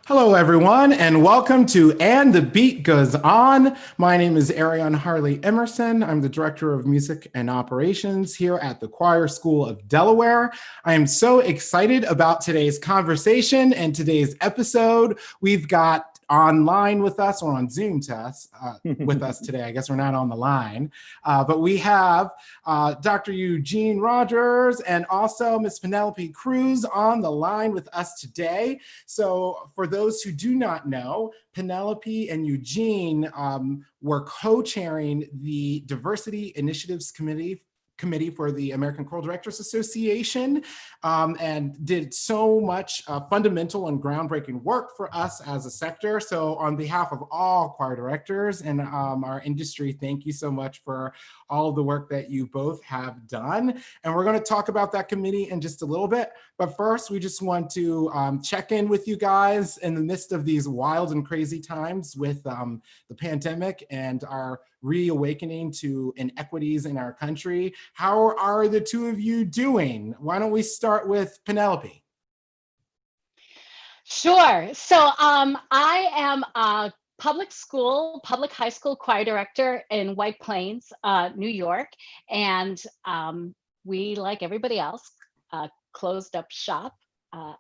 Hello, everyone, and welcome to And the Beat Goes On. My name is Ariane Harley Emerson. I'm the Director of Music and Operations here at the Choir School of Delaware. I am so excited about today's conversation and today's episode. We've got online with us or on Zoom to us, with us today. I guess we're not on the line, but we have Dr. Eugene Rogers and also Ms. Penelope Cruz on the line with us today. So for those who do not know, Penelope and Eugene were co-chairing the Diversity Initiatives Committee for the American Choral Directors Association, and did so much fundamental and groundbreaking work for us as a sector. So on behalf of all choir directors and our industry, thank you so much for all of the work that you both have done. And we're going to talk about that committee in just a little bit. But first, we just want to check in with you guys in the midst of these wild and crazy times with the pandemic and our reawakening to inequities in our country. How are the two of you doing? Why don't we start with Penelope? Sure. So I am a public high school choir director in White Plains, New York. And we, like everybody else, closed up shop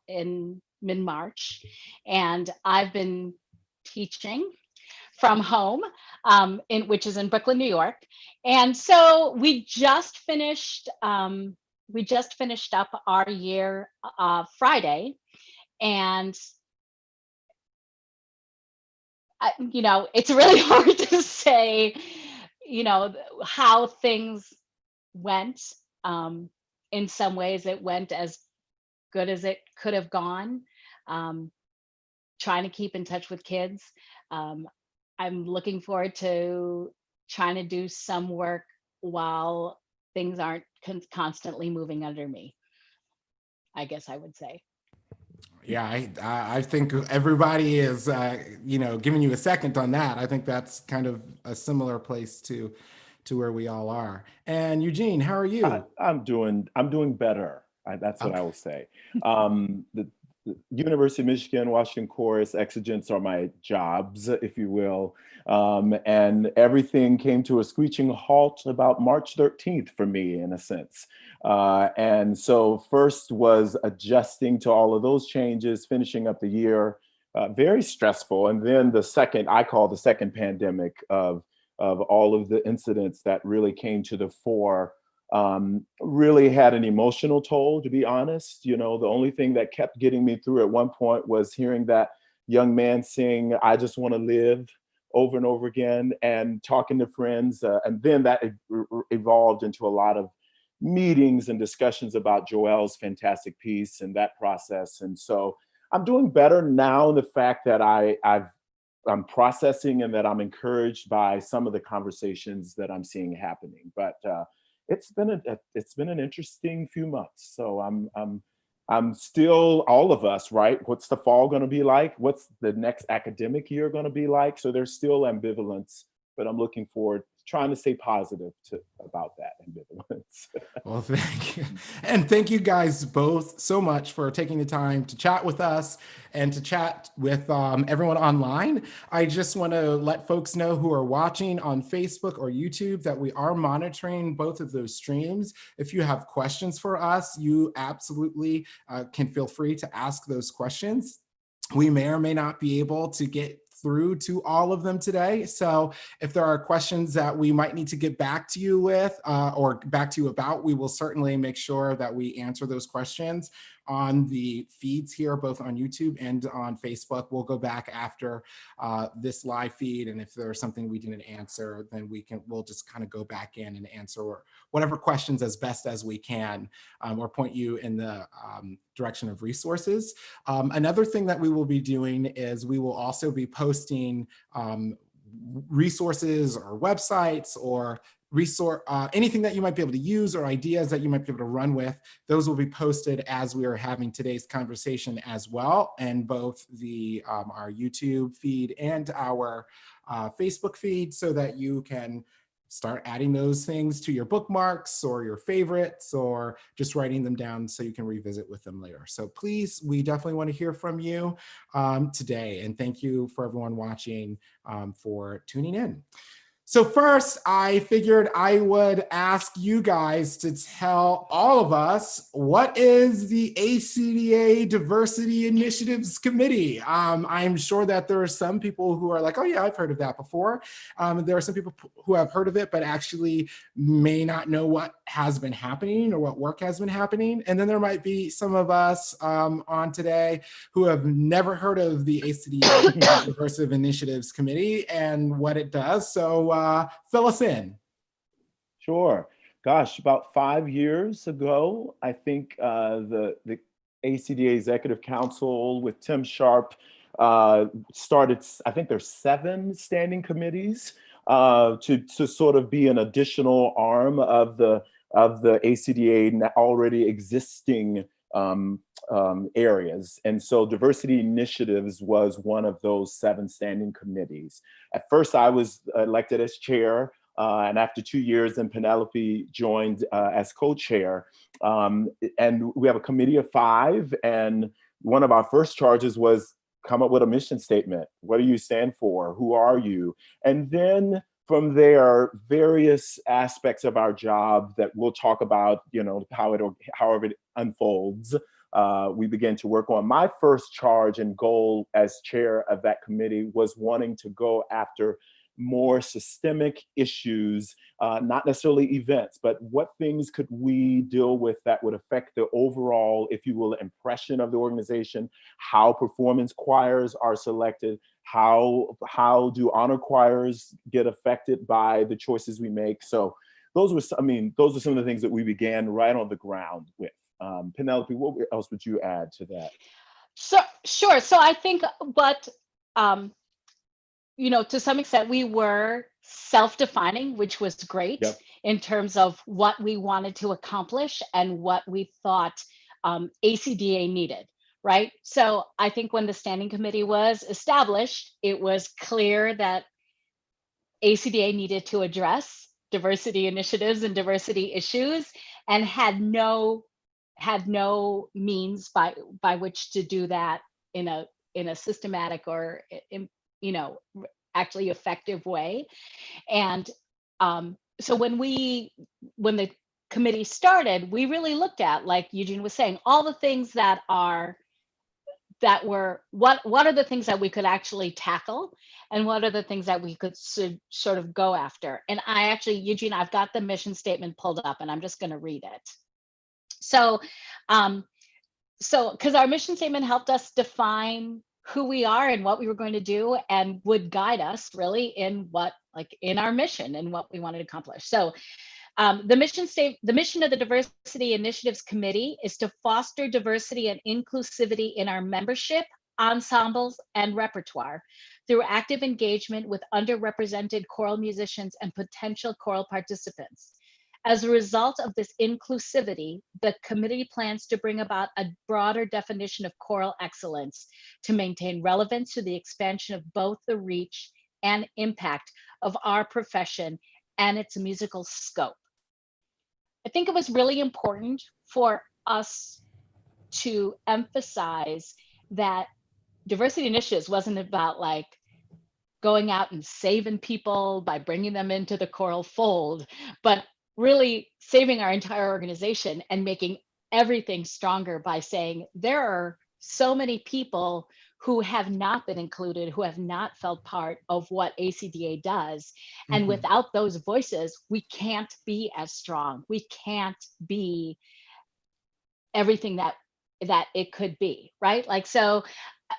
in mid-March. And I've been teaching from home, which is in Brooklyn, New York. And so we just finished up our year Friday. And it's really hard to say, how things went. In some ways, it went as good as it could have gone. Trying to keep in touch with kids. I'm looking forward to trying to do some work while things aren't constantly moving under me, I guess I would say. Yeah, I think everybody is, giving you a second on that. I think that's kind of a similar place to where we all are. And Eugene, how are you? I'm doing better. That's what I Okay. will say. The University of Michigan, Washington Chorus, Exigents are my jobs, if you will. And everything came to a screeching halt about March 13th for me, in a sense. And so first was adjusting to all of those changes, finishing up the year, very stressful. And then the second, I call the second pandemic of all of the incidents that really came to the fore, really had an emotional toll, to be honest. The only thing that kept getting me through at one point was hearing that young man sing "I Just Want to Live" over and over again, and talking to friends. And then that evolved into a lot of meetings and discussions about Joel's fantastic piece and that process. And so I'm doing better now in the fact that I'm processing and that I'm encouraged by some of the conversations that I'm seeing happening. But it's been an interesting few months. So I'm still, all of us, right? What's the fall going to be like? What's the next academic year going to be like? So there's still ambivalence, but I'm looking forward, trying to stay positive about that ambivalence. Well, thank you. And thank you guys both so much for taking the time to chat with us and to chat with everyone online. I just want to let folks know who are watching on Facebook or YouTube that we are monitoring both of those streams. If you have questions for us, you absolutely can feel free to ask those questions. We may or may not be able to get through to all of them today. So if there are questions that we might need to get back to you with or back to you about, we will certainly make sure that we answer those questions on the feeds here, both on YouTube and on Facebook. We'll go back after this live feed, and if there's something we didn't answer, then we'll just kind of go back in and answer whatever questions as best as we can, or point you in the direction of resources. Another thing that we will be doing is we will also be posting resources or websites or anything that you might be able to use or ideas that you might be able to run with. Those will be posted as we are having today's conversation as well, and both our YouTube feed and our Facebook feed, so that you can start adding those things to your bookmarks or your favorites, or just writing them down so you can revisit with them later. So please, we definitely want to hear from you today. And thank you for everyone watching for tuning in. So first, I figured I would ask you guys to tell all of us, what is the ACDA Diversity Initiatives Committee? I'm sure that there are some people who are like, oh yeah, I've heard of that before. There are some people who have heard of it, but actually may not know what has been happening or what work has been happening. And then there might be some of us on today who have never heard of the ACDA Diversity Initiatives Committee and what it does. So fill us in. Sure. Gosh, about 5 years ago, I think the ACDA Executive Council with Tim Sharp started, I think there's 7 standing committees to sort of be an additional arm of the ACDA already existing areas. And so diversity initiatives was one of those 7 standing committees. At first, I was elected as chair, and after 2 years, then Penelope joined as co-chair. And we have a committee of 5, and one of our first charges was come up with a mission statement. What do you stand for? Who are you? And then from there, various aspects of our job that we'll talk about, however it unfolds, we began to work on. My first charge and goal as chair of that committee was wanting to go after more systemic issues, not necessarily events, but what things could we deal with that would affect the overall, if you will, impression of the organization, how performance choirs are selected, how do honor choirs get affected by the choices we make. So those are some of the things that we began right on the ground with. Penelope, what else would you add to that? So sure. So I think what to some extent, we were self-defining, which was great. Yep. In terms of what we wanted to accomplish and what we thought ACDA needed, right? So I think when the standing committee was established, it was clear that ACDA needed to address diversity initiatives and diversity issues, and had no means by which to do that in a systematic or actually effective way. And so when the committee started, we really looked at, like Eugene was saying, all the things that were what are the things that we could actually tackle, and what are the things that we could sort of go after. And I actually, Eugene, I've got the mission statement pulled up, and I'm just going to read it. So because our mission statement helped us define who we are and what we were going to do, and would guide us really in in our mission and what we wanted to accomplish. So the mission of the Diversity Initiatives Committee is to foster diversity and inclusivity in our membership, ensembles, and repertoire through active engagement with underrepresented choral musicians and potential choral participants. As a result of this inclusivity, the committee plans to bring about a broader definition of choral excellence to maintain relevance to the expansion of both the reach and impact of our profession and its musical scope. I think it was really important for us to emphasize that diversity initiatives wasn't about going out and saving people by bringing them into the choral fold, but really saving our entire organization and making everything stronger by saying there are so many people who have not been included, who have not felt part of what ACDA does. Mm-hmm. And without those voices, we can't be as strong. We can't be everything that it could be, right? So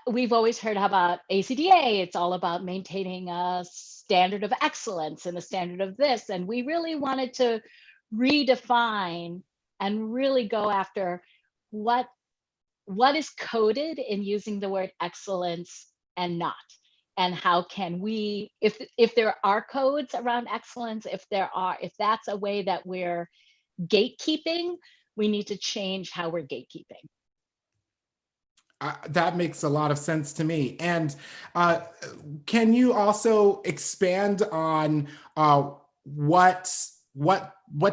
we've always heard about ACDA. It's all about maintaining a standard of excellence and a standard of this. And we really wanted to redefine and really go after what is coded in using the word excellence and not. And how can we, if there are codes around excellence, if that's a way that we're gatekeeping, we need to change how we're gatekeeping. That makes a lot of sense to me. And can you also expand on what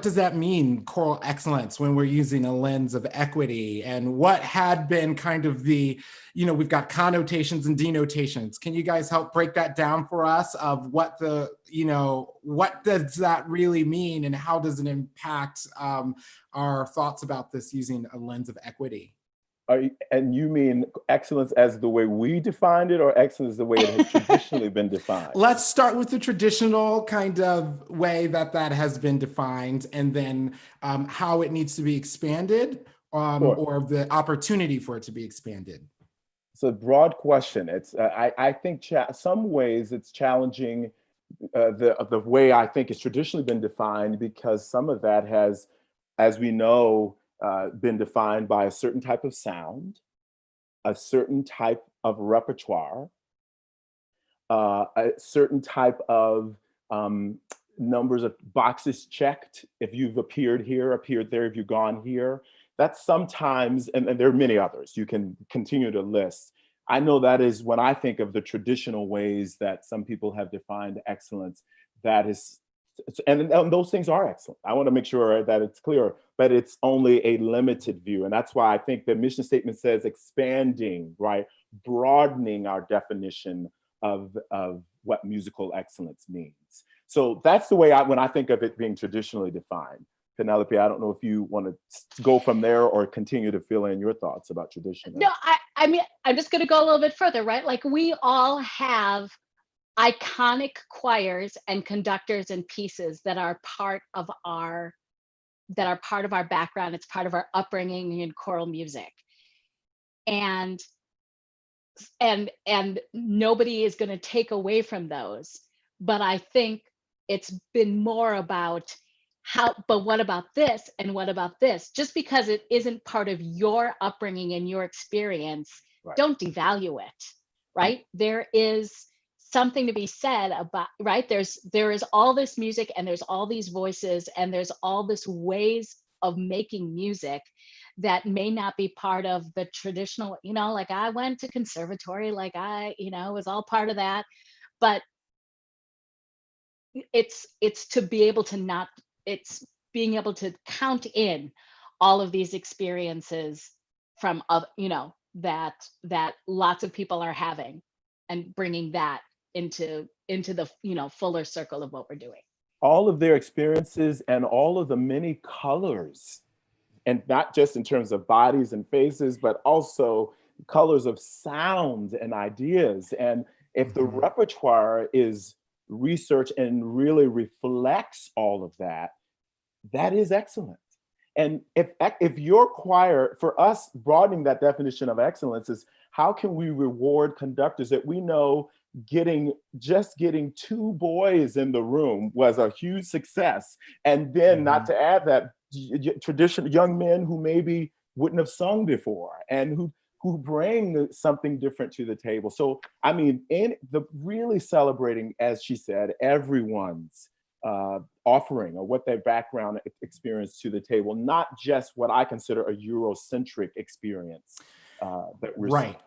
does that mean, choral excellence, when we're using a lens of equity, and what had been kind of the, we've got connotations and denotations. Can you guys help break that down for us of what what does that really mean, and how does it impact our thoughts about this using a lens of equity? And you mean excellence as the way we defined it, or excellence the way it has traditionally been defined? Let's start with the traditional kind of way that has been defined, and then how it needs to be expanded, Sure. or the opportunity for it to be expanded. It's a broad question. It's I think some ways it's challenging the way I think it's traditionally been defined, because some of that has, as we know, been defined by a certain type of sound, a certain type of repertoire, a certain type of numbers of boxes checked. If you've appeared here, appeared there, if you've gone here, that's sometimes, and there are many others you can continue to list. I know that is when I think of the traditional ways that some people have defined excellence, that is, and those things are excellent. I want to make sure that it's clear, but it's only a limited view. And that's why I think the mission statement says expanding, right? Broadening our definition of what musical excellence means. So that's the way when I think of it being traditionally defined. Penelope, I don't know if you want to go from there or continue to fill in your thoughts about tradition. No, I mean, I'm just going to go a little bit further, right? Like, we all have iconic choirs and conductors and pieces that are part of our background. It's part of our upbringing in choral music, and nobody is going to take away from those. But I think it's been more about but what about this, and what about this? Just because it isn't part of your upbringing and your experience, right, don't devalue it, right? There is something to be said about, right? There is all this music, and there's all these voices, and there's all this ways of making music that may not be part of the traditional, like, I went to conservatory, like, was all part of that. But it's to be able to it's being able to count in all of these experiences from that lots of people are having, and bringing that into the fuller circle of what we're doing. All of their experiences and all of the many colors, and not just in terms of bodies and faces, but also colors of sound and ideas. And if the repertoire is research and really reflects all of that, that is excellent. And if your choir, for us, broadening that definition of excellence is, how can we reward conductors that we know getting 2 boys in the room was a huge success, and then not to add that traditional young men who maybe wouldn't have sung before, and who bring something different to the table. So, I mean, in the really celebrating, as she said, everyone's offering, or what their background experience to the table, not just what I consider a Eurocentric experience that we're right.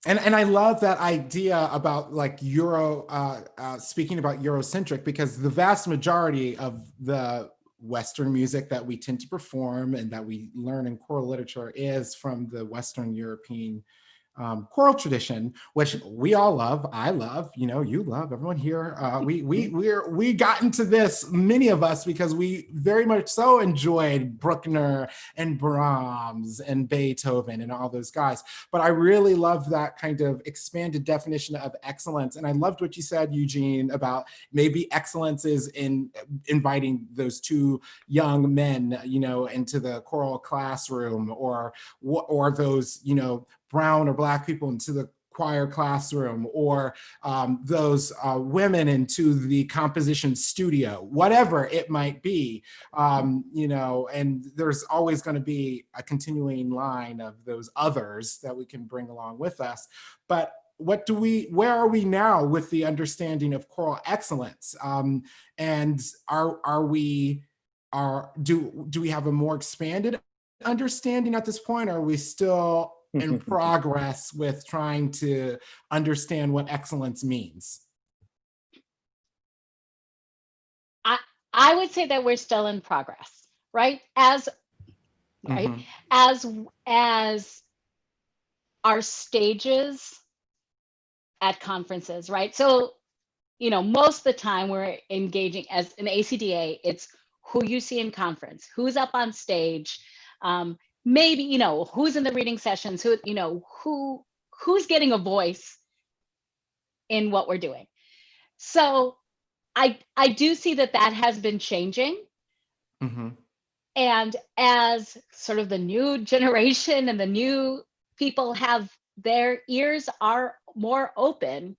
And I love that idea about, like, speaking about Eurocentric, because the vast majority of the Western music that we tend to perform and that we learn in choral literature is from the Western European choral tradition, which we all love. I love, you love, everyone here. We got into this, many of us, because we very much so enjoyed Bruckner and Brahms and Beethoven and all those guys. But I really love that kind of expanded definition of excellence. And I loved what you said, Eugene, about maybe excellence is in inviting those 2 young men, into the choral classroom, or those, brown or Black people into the choir classroom, or those women into the composition studio, whatever it might be, and there's always going to be a continuing line of those others that we can bring along with us. But where are we now with the understanding of choral excellence? And do we have a more expanded understanding at this point? Or are we still in progress with trying to understand what excellence means? I would say that we're still in progress, right? Right, Mhm. as our stages at conferences, right? So, most of the time we're engaging as an ACDA, it's who you see in conference, who's up on stage, maybe, who's in the reading sessions, who's getting a voice in what we're doing. So I do see that has been changing. Mhm. And as sort of the new generation and the new people have their ears are more open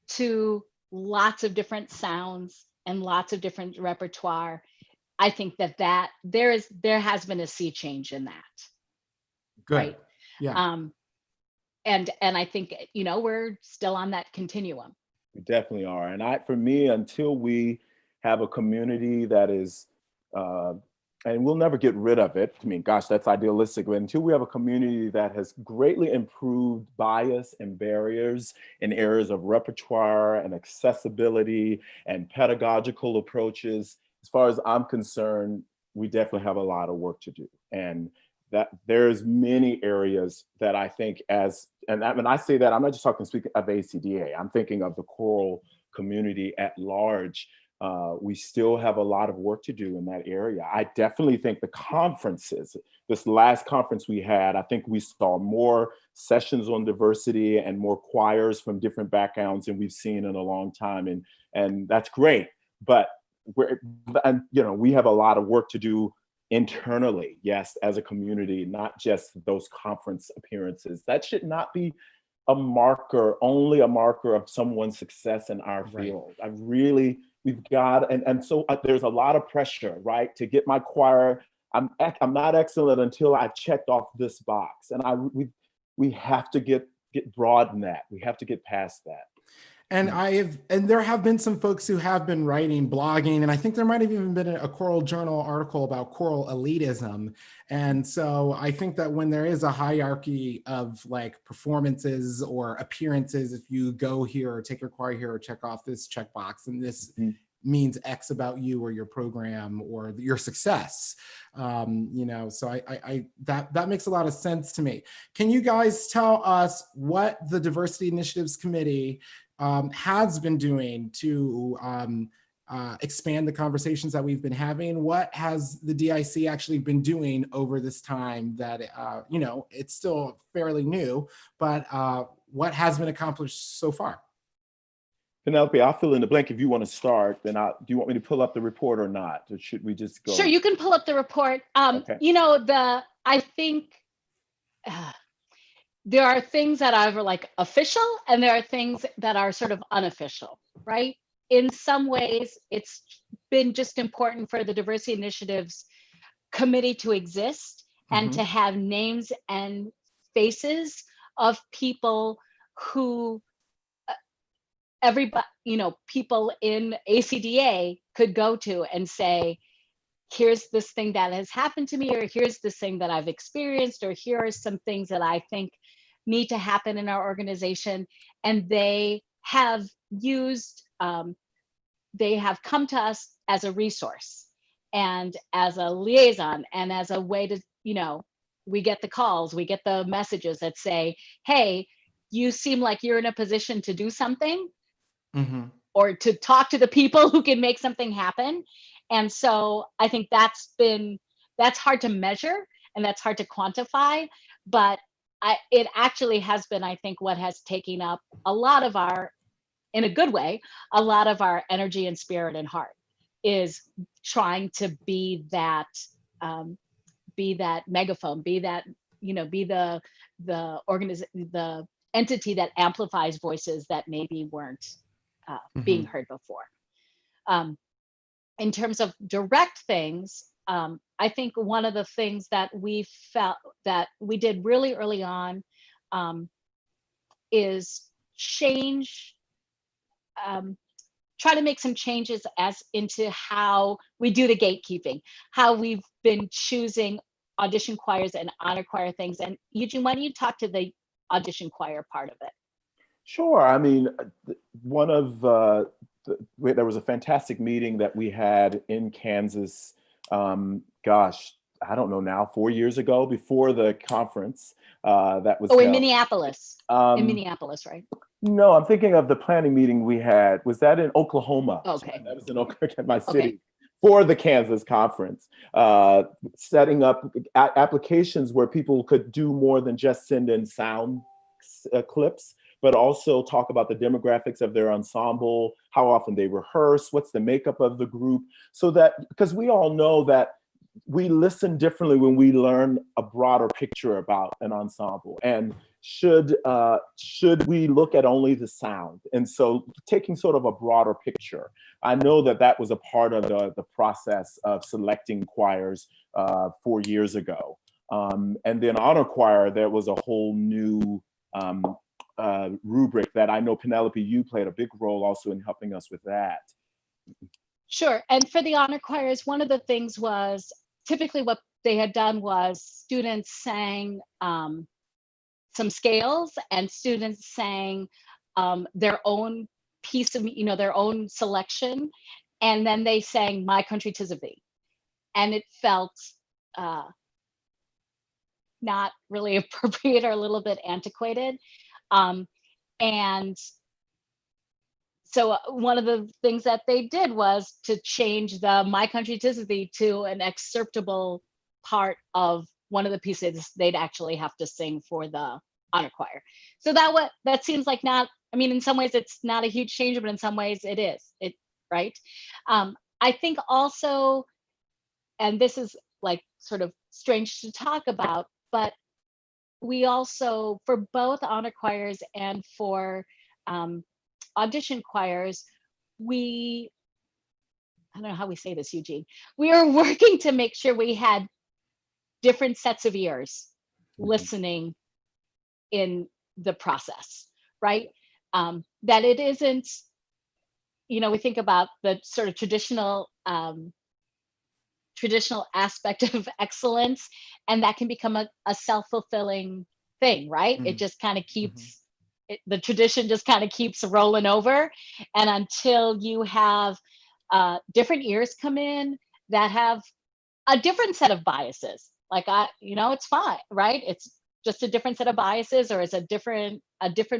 to lots of different sounds and lots of different repertoire, I think that there has been a sea change in that, Good. right? Yeah. And I think we're still on that continuum. We definitely are. And for me, until we have a community that is, and we'll never get rid of it. I mean, gosh, that's idealistic. But until we have a community that has greatly improved bias and barriers in areas of repertoire and accessibility and pedagogical approaches, as far as I'm concerned, we definitely have a lot of work to do. And that there's many areas that I think when I say that, I'm not just speaking of ACDA, I'm thinking of the choral community at large. We still have a lot of work to do in that area. I definitely think the conferences, this last conference we had, I think we saw more sessions on diversity and more choirs from different backgrounds than we've seen in a long time. And that's great. But we have a lot of work to do internally, yes, as a community, not just those conference appearances. That should not be only a marker of someone's success in our field. We've got, and so there's a lot of pressure, right, to get my choir. I'm not excellent until I've checked off this box, and we have to get broaden that. We have to get past that. And there have been some folks who have been writing, blogging, and I think there might have even been a Choral Journal article about choral elitism. And so I think that when there is a hierarchy of like performances or appearances, if you go here or take your choir here or check off this checkbox, and this means X about you or your program or your success, so that makes a lot of sense to me. Can you guys tell us what the Diversity Initiatives Committee has been doing to expand the conversations that we've been having? What has the DIC actually been doing over this time that, it's still fairly new, but what has been accomplished so far? Penelope, I'll fill in the blank if you want to start. Then do you want me to pull up the report or not? Or should we just go? Sure, you can pull up the report. Okay. I think there are things that are like official and there are things that are sort of unofficial, right? In some ways, it's been just important for the Diversity Initiatives Committee to exist and to have names and faces of people who people in ACDA could go to and say, here's this thing that has happened to me, or here's this thing that I've experienced, or here are some things that I think need to happen in our organization. And they have they have come to us as a resource and as a liaison and as a way to, we get the calls, we get the messages that say, hey, you seem like you're in a position to do something or to talk to the people who can make something happen. And so I think that's hard to measure and that's hard to quantify, but it actually has been, I think, what has taken up a lot of in a good way, a lot of our energy and spirit and heart is trying to be that megaphone, be the the entity that amplifies voices that maybe weren't being heard before. In terms of direct things, I think one of the things that we felt that we did really early on is try to make some changes as into how we do the gatekeeping, how we've been choosing audition choirs and honor choir things. And Eugene, why don't you talk to the audition choir part of it? Sure. I mean, one of there was a fantastic meeting that we had in Kansas, gosh, I don't know now, 4 years ago, before the conference that was Oh, in held. Minneapolis. In Minneapolis, right? No, I'm thinking of the planning meeting we had. Was that in Oklahoma? Okay. That was in Oklahoma, my city. Okay. For the Kansas conference, setting up applications where people could do more than just send in sound clips, but also talk about the demographics of their ensemble, how often they rehearse, what's the makeup of the group, so that, because we all know that we listen differently when we learn a broader picture about an ensemble. And should we look at only the sound? And so taking sort of a broader picture. I know that that was a part of the process of selecting choirs 4 years ago. And then honor choir, there was a whole new rubric that I know, Penelope, you played a big role also in helping us with that. Sure. And for the honor choirs, one of the things was typically what they had done was students sang some scales, and students sang their own piece of, their own selection. And then they sang My Country 'Tis of Thee. And it felt not really appropriate, or a little bit antiquated. And so one of the things that they did was to change the My Country 'Tis of Thee to an excerptable part of one of the pieces they'd actually have to sing for the honor choir. So that seems like not, I mean, in some ways it's not a huge change, but in some ways it is, right? I think also, and this is like sort of strange to talk about, but we also, for both honor choirs and for audition choirs, I don't know how we say this, Eugene, we are working to make sure we had different sets of ears listening in the process, right? That it isn't, we think about the sort of traditional aspect of excellence, and that can become a self-fulfilling thing, right? It just kind of keeps, the tradition just kind of keeps rolling over. And until you have different ears come in that have a different set of biases, like it's fine, right? It's just a different set of biases, or it's a different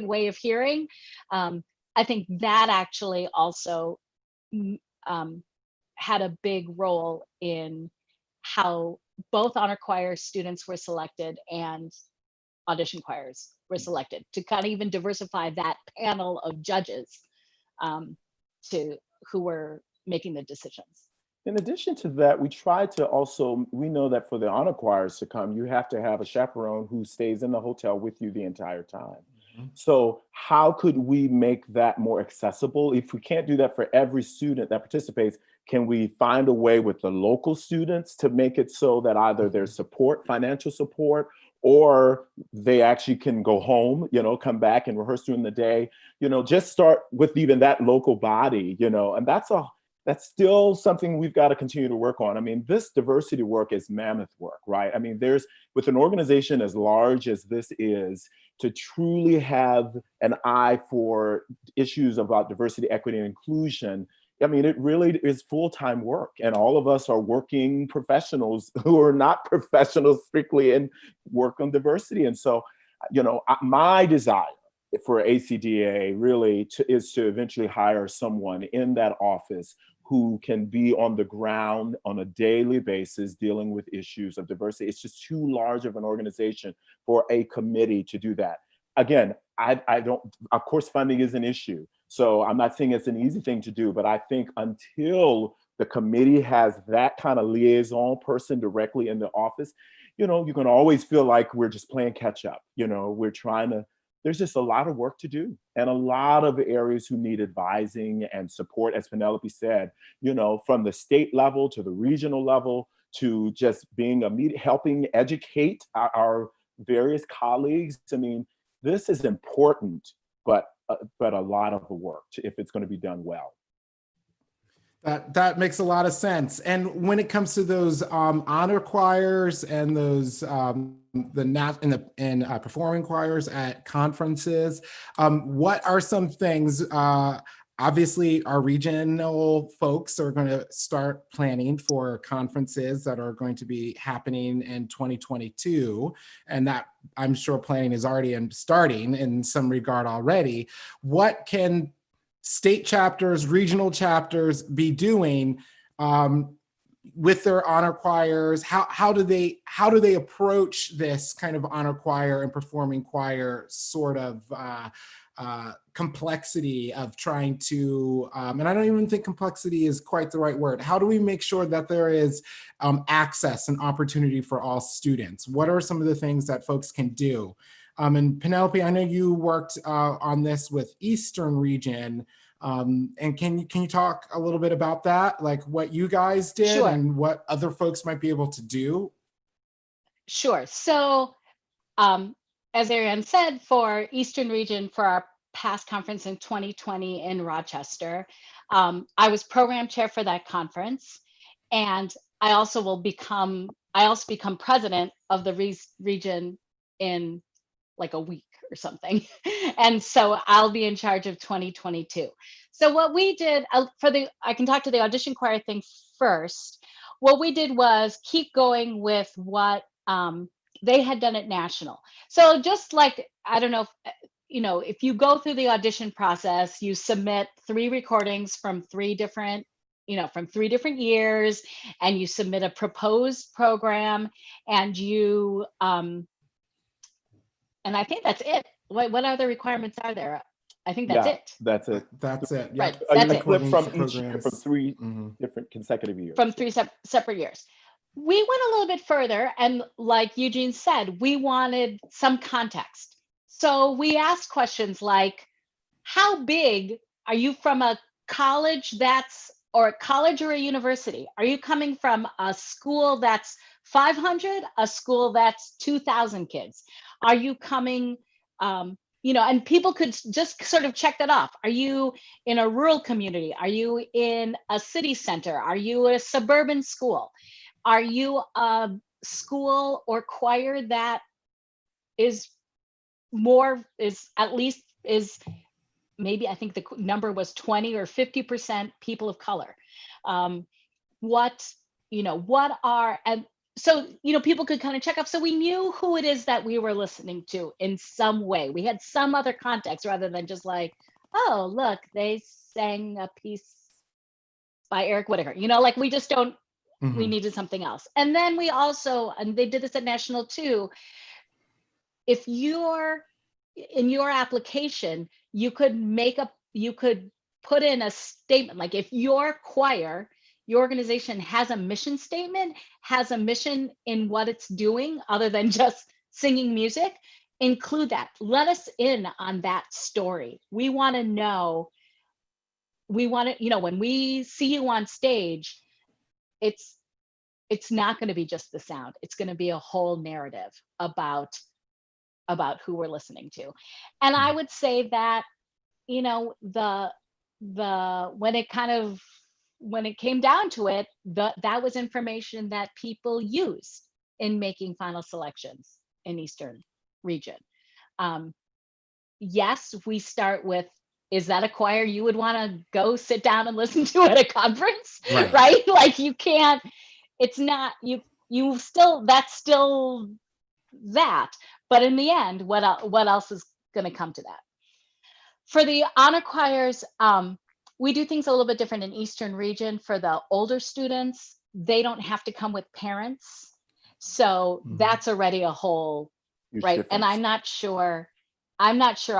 way of hearing. I think that actually also had a big role in how both honor choir students were selected and audition choirs were selected, to kind of even diversify that panel of judges to who were making the decisions. In addition to that, we know that for the honor choirs to come, you have to have a chaperone who stays in the hotel with you the entire time. So how could we make that more accessible? If we can't do that for every student that participates, can we find a way with the local students to make it so that either there's support, financial support, or they actually can go home, come back and rehearse during the day, just start with even that local body, and that's still something we've got to continue to work on. I mean, this diversity work is mammoth work, right? I mean, with an organization as large as this is, to truly have an eye for issues about diversity, equity, and inclusion, I mean, it really is full-time work. And all of us are working professionals who are not professionals strictly in work on diversity. And so, my desire for ACDA really is to eventually hire someone in that office who can be on the ground on a daily basis dealing with issues of diversity. It's just too large of an organization for a committee to do that. Again, I don't, of course, funding is an issue. So I'm not saying it's an easy thing to do, but I think until the committee has that kind of liaison person directly in the office, you can always feel like we're just playing catch up. There's just a lot of work to do, and a lot of areas who need advising and support, as Penelope said, from the state level to the regional level to just being helping educate our various colleagues. I mean, this is important, but a lot of the work if it's going to be done well. That makes a lot of sense. And when it comes to those honor choirs and those performing choirs at conferences, what are some things obviously our regional folks are going to start planning for conferences that are going to be happening in 2022, and that I'm sure planning is already starting in some regard already. What can state chapters, regional chapters be doing with their honor choirs? How do they approach this kind of honor choir and performing choir sort of complexity of trying to, and I don't even think complexity is quite the right word. How do we make sure that there is access and opportunity for all students? What are some of the things that folks can do? And Penelope, I know you worked on this with Eastern Region. And can you talk a little bit about that, like what you guys did Sure. and what other folks might be able to do? Sure. So, as Ariane said, for Eastern Region, for our past conference in 2020 in Rochester, I was program chair for that conference, and I also become president of the region in like a week or something. And so I'll be in charge of 2022. So what we did I can talk to the audition choir thing first. What we did was keep going with what they had done at national. So just like, I don't know if, if you go through the audition process, you submit 3 recordings from 3 different years, and you submit a proposed program, and you and I think that's it. What other requirements are there? I think that's it. That's it. That's it. Right. Yep. That's it. Clip from each year, programs. from 3 Mhm. different consecutive years. From 3 separate years. We went a little bit further, and like Eugene said, we wanted some context. So we asked questions like, how big are you from a college or a university? Are you coming from a school that's 500, a school that's 2,000 kids? Are you coming, and people could just sort of check that off. Are you in a rural community? Are you in a city center? Are you a suburban school? Are you a school or choir that is maybe, I think the number was 20 or 50% people of color? And so, people could kind of check off. So we knew who it is that we were listening to in some way. We had some other context rather than just like, oh, look, they sang a piece by Eric Whitacre. Like we just don't, we needed something else. And then we also, and they did this at National too, if you're in your application, you could put in a statement, like if your choir, your organization has a mission statement, has a mission in what it's doing other than just singing music, include that. Let us in on that story. We want to know, when we see you on stage, it's not going to be just the sound. It's going to be a whole narrative about who we're listening to. And I would say that, when it came down to it, that was information that people used in making final selections in Eastern Region. Yes, we start with, is that a choir you would want to go sit down and listen to at a conference? Right? Like you can't, it's not, that's still that. But in the end, what else is going to come to that? For the honor choirs, we do things a little bit different in Eastern Region. For the older students, they don't have to come with parents. So that's already a whole, right? Difference. And I'm not sure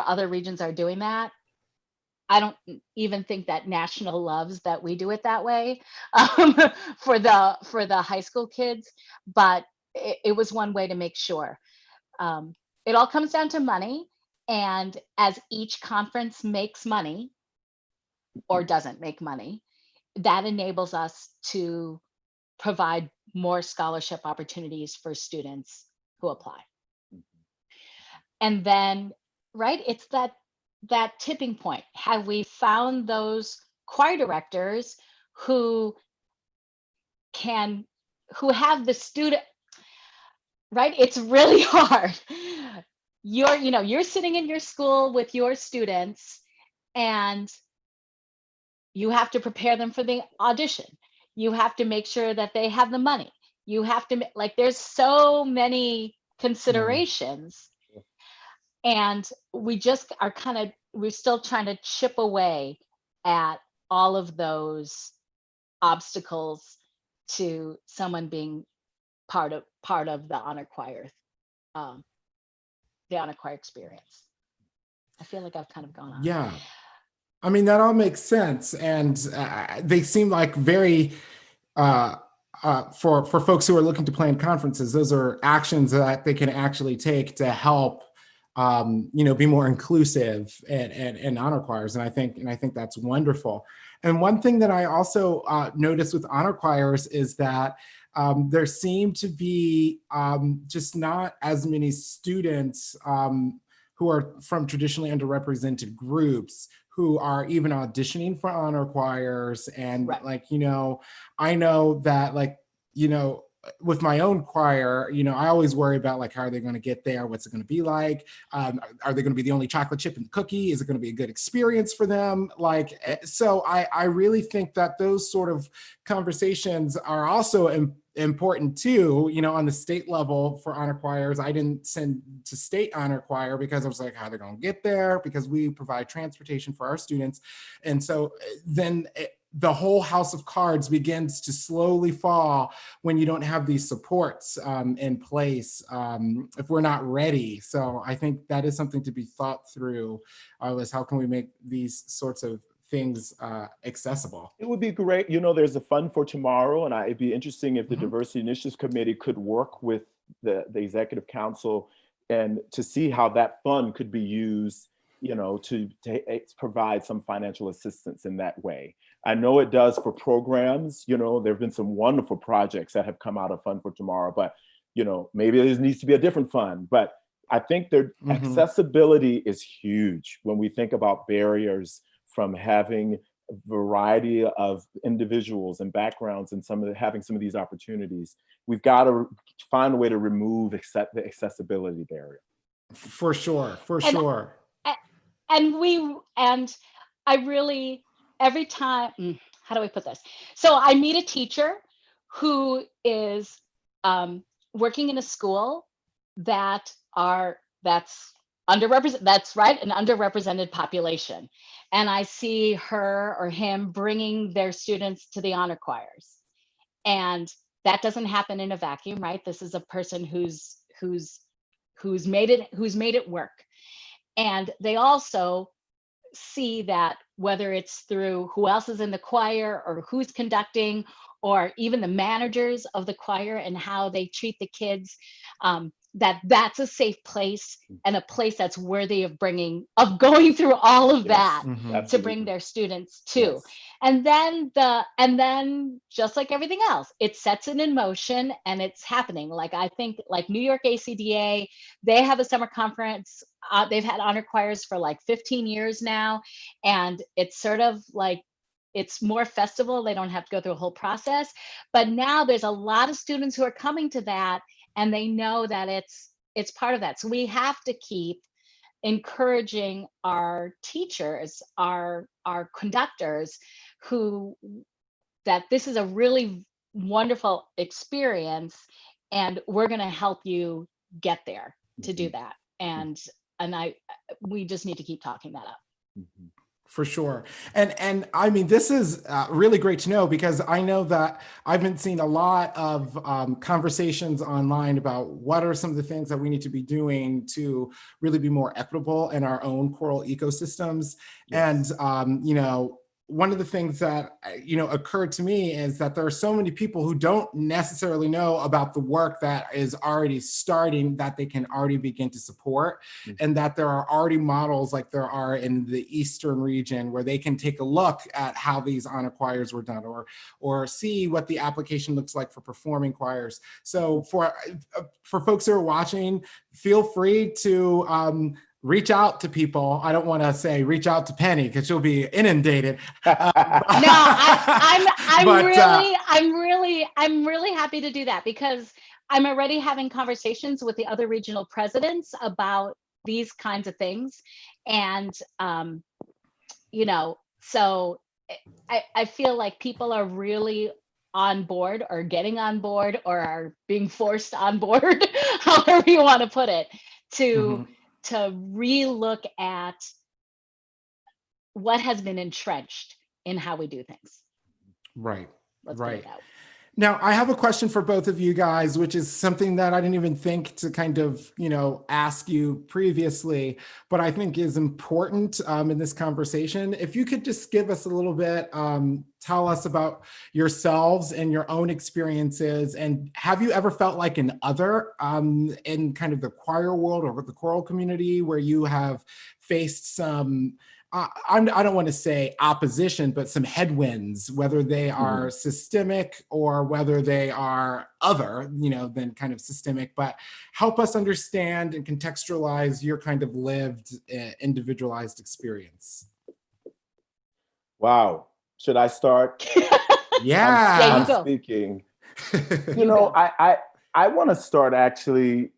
other regions are doing that. I don't even think that National loves that we do it that way for the high school kids, but it was one way to make sure. It all comes down to money, and as each conference makes money or doesn't make money, that enables us to provide more scholarship opportunities for students who apply. And then, right, it's that tipping point. Have we found those choir directors who have the student, right? It's really hard. You're sitting in your school with your students, and you have to prepare them for the audition. You have to make sure that they have the money. You have to, like, there's so many considerations. And we just are we're still trying to chip away at all of those obstacles to someone being part of the honor choir, experience. I feel like I've kind of gone on. Yeah. I mean, that all makes sense. And they seem like very, for folks who are looking to plan conferences, those are actions that they can actually take to help, be more inclusive and honor choirs. And I think that's wonderful. And one thing that I also noticed with honor choirs is that there seem to be just not as many students who are from traditionally underrepresented groups who are even auditioning for honor choirs. And Right. I know that with my own choir, I always worry about how are they going to get there? What's it going to be like? Are they going to be the only chocolate chip in the cookie? Is it going to be a good experience for them? So I really think that those sort of conversations are also important too, on the state level for honor choirs. I didn't send to state honor choir because I was like, how are they going to get there? Because we provide transportation for our students. And so then the whole house of cards begins to slowly fall when you don't have these supports in place if we're not ready. So I think that is something to be thought through, is how can we make these sorts of things accessible? It would be great. There's a fund for tomorrow, and it'd be interesting if the Diversity Initiatives Committee could work with the Executive Council and to see how that fund could be used, to provide some financial assistance in that way. I know it does for programs. There have been some wonderful projects that have come out of Fund for Tomorrow, but maybe there needs to be a different fund. But I think accessibility is huge when we think about barriers from having a variety of individuals and backgrounds and having some of these opportunities. We've got to find a way to remove the accessibility barrier. For sure. And I really, every time, how do I put this? So I meet a teacher who is working in a school that's underrepresented, an underrepresented population. And I see her or him bringing their students to the honor choirs. And that doesn't happen in a vacuum, right? This is a person who's made it work. And they also see that whether it's through who else is in the choir or who's conducting, or even the managers of the choir and how they treat the kids, that's a safe place and a place that's worthy of going through all of that to bring their students to. And then just like everything else, it sets it in motion and it's happening. I think New York ACDA, they have a summer conference. They've had honor choirs for 15 years now. And it's sort of it's more festival. They don't have to go through a whole process. But now there's a lot of students who are coming to that, and they know that it's part of that. So we have to keep encouraging our teachers, our conductors, that this is a really wonderful experience, and we're going to help you get there to do that. And we just need to keep talking that up. For sure. And I mean, this is really great to know, because I know that I've been seeing a lot of conversations online about what are some of the things that we need to be doing to really be more equitable in our own choral ecosystems. And, one of the things that, occurred to me is that there are so many people who don't necessarily know about the work that is already starting, that they can already begin to support, and that there are already models like there are in the Eastern region where they can take a look at how these honor choirs were done, or see what the application looks like for performing choirs. So for folks who are watching, feel free to reach out to people. I don't want to say reach out to Penny because she'll be inundated. No, I'm really happy to do that, because I'm already having conversations with the other regional presidents about these kinds of things. And, so I feel like people are really on board or getting on board or are being forced on board, however you want to put it, to Mhm. to relook at what has been entrenched in how we do things. Right, Let's put it right. that way. Now, I have a question for both of you guys, which is something that I didn't even think to kind of, ask you previously, but I think is important in this conversation. If you could just give us a little bit, tell us about yourselves and your own experiences, and have you ever felt like an other in kind of the choir world or the choral community where you have faced some I don't want to say opposition, but some headwinds, whether they are systemic or whether they are other, than kind of systemic, but help us understand and contextualize your kind of lived, individualized experience. Wow. Should I start? Yeah, Yeah. you I'm go. speaking. You go. I want to start actually.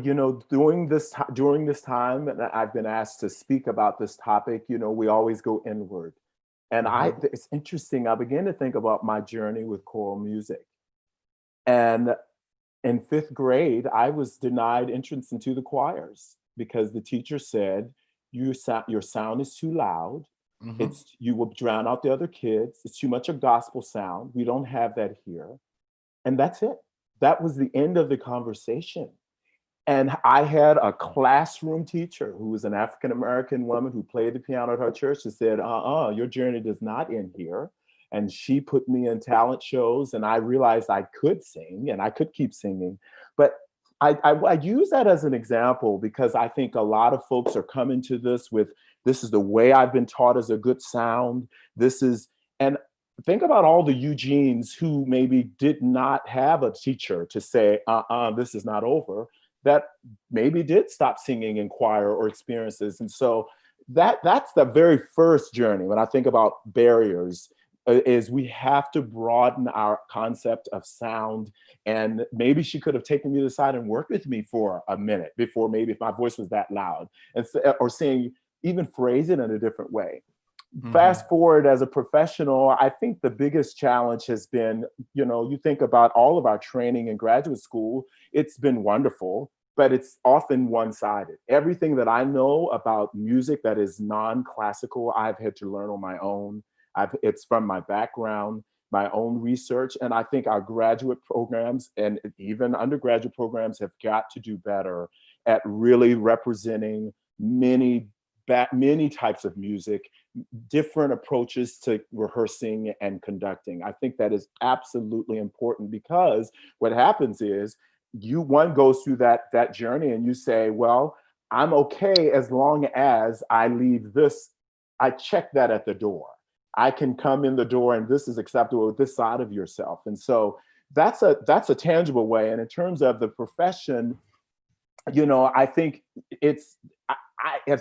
During this time that I've been asked to speak about this topic, we always go inward, and Mhm. it's interesting. I began to think about my journey with choral music, and in fifth grade, I was denied entrance into the choirs because the teacher said, your sound is too loud. Mhm. You will drown out the other kids. It's too much a gospel sound. We don't have that here. And that's it. That was the end of the conversation. And I had a classroom teacher who was an African American woman who played the piano at her church and said, your journey does not end here. And she put me in talent shows, and I realized I could sing and I could keep singing. But I use that as an example because I think a lot of folks are coming to this with, this is the way I've been taught as a good sound. And think about all the Eugenes who maybe did not have a teacher to say, this is not over, that maybe did stop singing in choir or experiences. And so that's the very first journey when I think about barriers, is we have to broaden our concept of sound. And maybe she could have taken me to the side and worked with me for a minute before, maybe if my voice was that loud, and or saying, even phrase it in a different way. Mhm. Fast forward as a professional, I think the biggest challenge has been, you think about all of our training in graduate school, it's been wonderful, but it's often one-sided. Everything that I know about music that is non-classical, I've had to learn on my own. It's from my background, my own research, and I think our graduate programs and even undergraduate programs have got to do better at really representing many types of music, different approaches to rehearsing and conducting. I think that is absolutely important, because what happens is one goes through that journey and you say, well, I'm okay as long as I leave this, I check that at the door. I can come in the door and this is acceptable with this side of yourself. And so that's a tangible way. And in terms of the profession, I think as